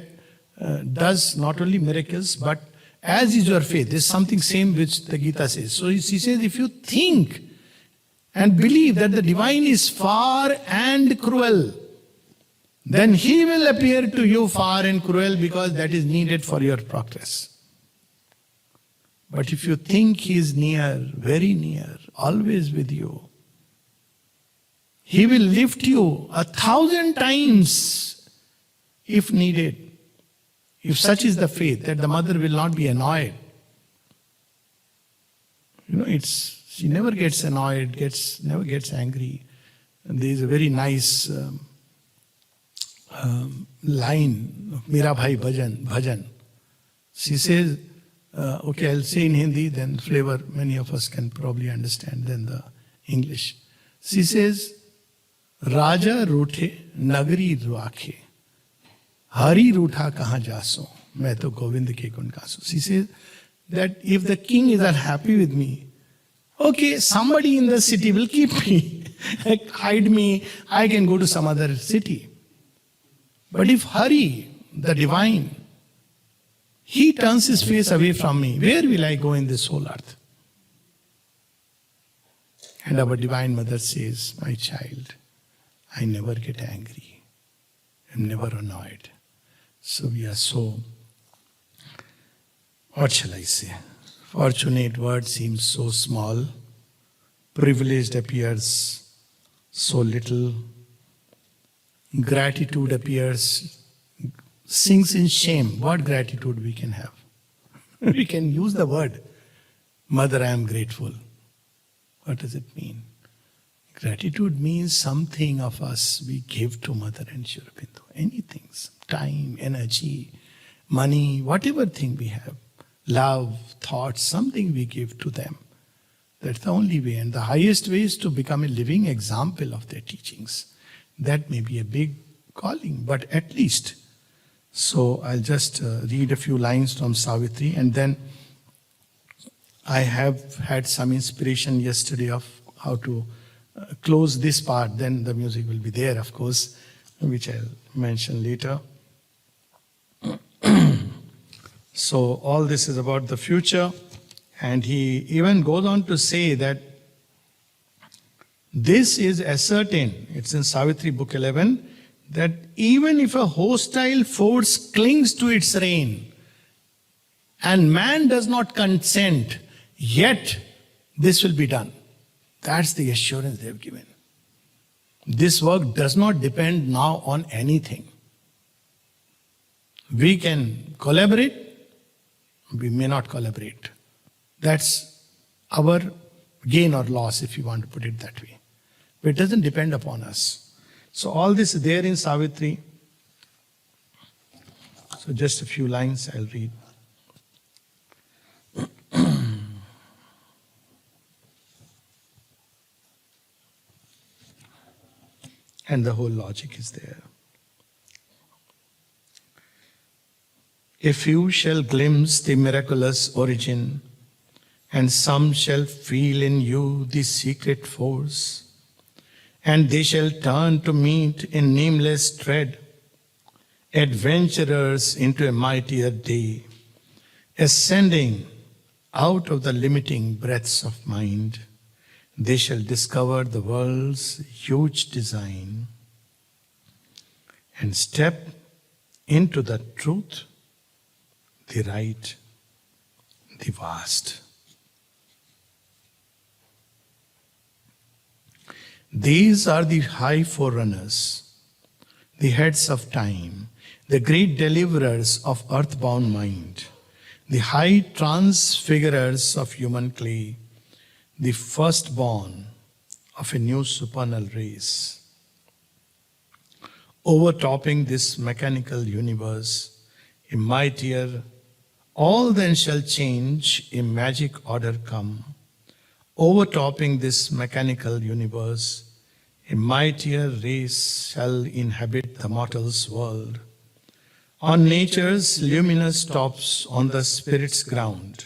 does not only miracles, but as is your faith. There's something same which the Gita says. So she says, if you think and believe that the divine is far and cruel, then He will appear to you far and cruel because that is needed for your progress. But if you think He is near, very near, always with you, He will lift you 1,000 times if needed. If such is the faith, that the mother will not be annoyed. She never gets annoyed, never gets angry. And there is a very nice line of Mirabhai Bhajan. She says, okay, I'll say in Hindi, then flavor many of us can probably understand than the English. She says, Raja Ruthe Nagari Ruakhe. Hari रूठा कहाँ जासो, मैं तो गोविंद के गुण गासो. She says that if the king is unhappy with me, okay, somebody in the city will keep me, hide me, I can go to some other city. But if Hari, the divine, he turns his face away from me, where will I go in this whole earth? And our divine mother says, my child, I never get angry. I'm never annoyed. So we are so, what shall I say? Fortunate word seems so small. Privileged appears so little. Gratitude appears, sinks in shame. What gratitude we can have? We can use the word, Mother, I am grateful. What does it mean? Gratitude means something of us we give to Mother and Sri Aurobindo. Anything, time, energy, money, whatever thing we have, love, thoughts, something we give to them. That's the only way. And the highest way is to become a living example of their teachings. That may be a big calling, but at least. So I'll just read a few lines from Savitri, and then I have had some inspiration yesterday of how to close this part. Then the music will be there, of course, which I'll mention later. So all this is about the future. And he even goes on to say that this is ascertained, it's in Savitri book 11, that even if a hostile force clings to its reign and man does not consent, yet this will be done. That's the assurance they have given. This work does not depend now on anything. We can collaborate, we may not collaborate. That's our gain or loss, if you want to put it that way. But it doesn't depend upon us. So all this is there in Savitri. So just a few lines I'll read. And the whole logic is there. A few shall glimpse the miraculous origin, and some shall feel in you the secret force, and they shall turn to meet in nameless tread, adventurers into a mightier day, ascending out of the limiting breaths of mind. They shall discover the world's huge design and step into the truth, the right, the vast. These are the high forerunners, the heads of time, the great deliverers of earthbound mind, the high transfigurers of human clay, the firstborn of a new supernal race. Overtopping this mechanical universe, a mightier, all then shall change, a magic order come. Overtopping this mechanical universe, a mightier race shall inhabit the mortal's world. On nature's luminous tops, on the spirit's ground,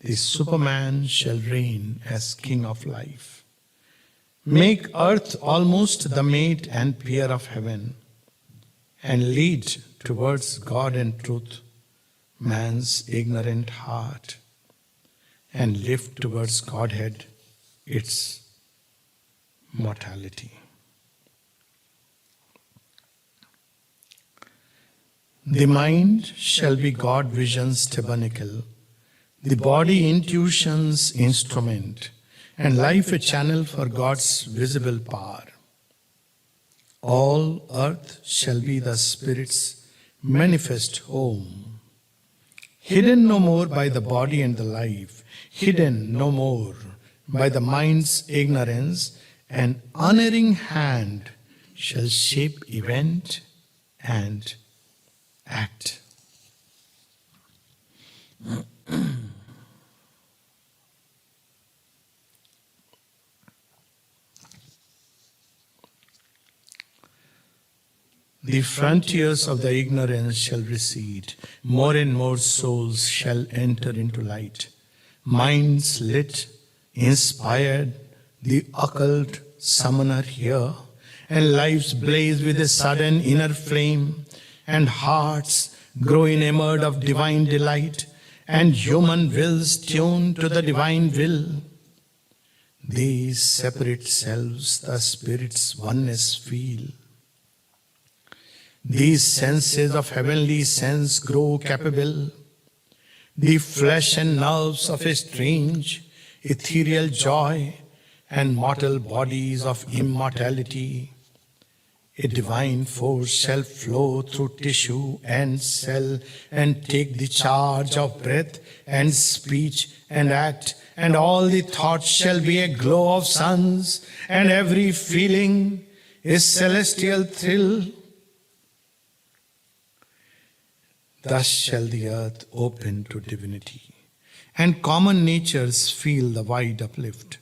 the Superman shall reign as king of life. Make earth almost the mate and peer of heaven, and lead towards God and truth man's ignorant heart, and lift towards Godhead its mortality. The mind shall be God vision's tabernacle, the body intuition's instrument, and life a channel for God's visible power. All earth shall be the Spirit's manifest home, hidden no more by the body and the life, hidden no more by the mind's ignorance. An unerring hand shall shape event and act. The The frontiers of the ignorance shall recede. More and more souls shall enter into light. Minds lit, inspired, the occult summoner here, and lives blaze with a sudden inner flame, and hearts grow enamored of divine delight, and human wills tuned to the divine will. These separate selves the Spirit's oneness feel. These senses of heavenly sense grow capable. The flesh and nerves of a strange, ethereal joy, and mortal bodies of immortality. A divine force shall flow through tissue and cell and take the charge of breath and speech and act, and all the thoughts shall be a glow of suns, and every feeling a celestial thrill. Thus shall the earth open to divinity, and common natures feel the wide uplift.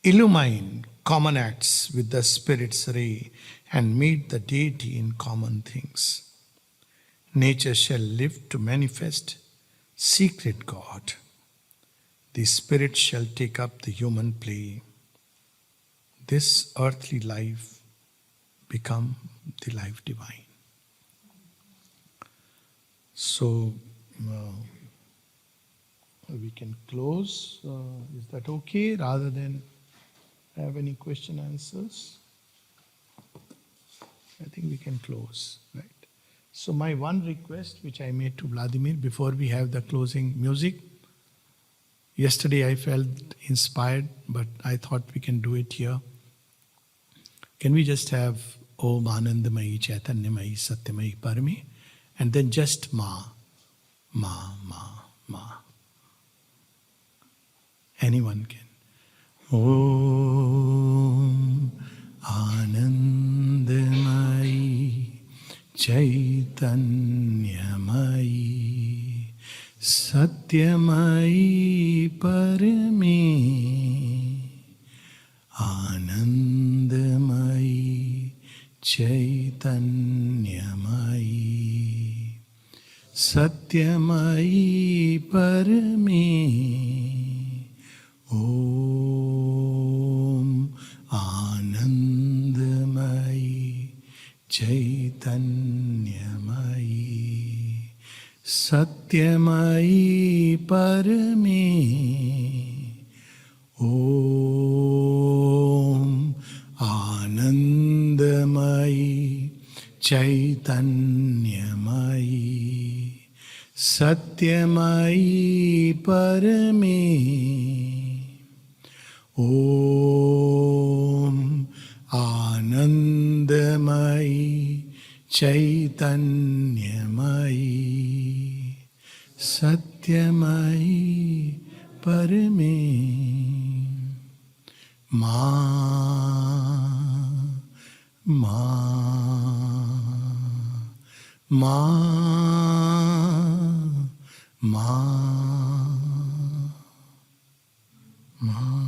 Illumine common acts with the Spirit's ray, and meet the deity in common things. Nature shall live to manifest secret God. The Spirit shall take up the human play. This earthly life become the life divine. So, we can close. Is that okay? Rather than have any question answers, I think we can close, right? So my one request which I made to Vladimir before we have the closing music, yesterday I felt inspired, but I thought we can do it here. Can we just have Om Anandamayi Chaitanyamayi Satyamayi Parami, and then just Ma, Ma, Ma, Ma. Anyone can. Om Anandamayi Chaitanyamayi Satyamayi Parame. Anandamayi Chaitanyamayi Satyamayi Parame. Om Anandamayi Chaitanyamayi Satyamayi Parame. Om Anandamayi Chaitanyamayi Satyamayi Parame. Om Anandamayi Chaitanyamayi Satyamayi Parame. Ma, Ma, Ma, Ma, Ma.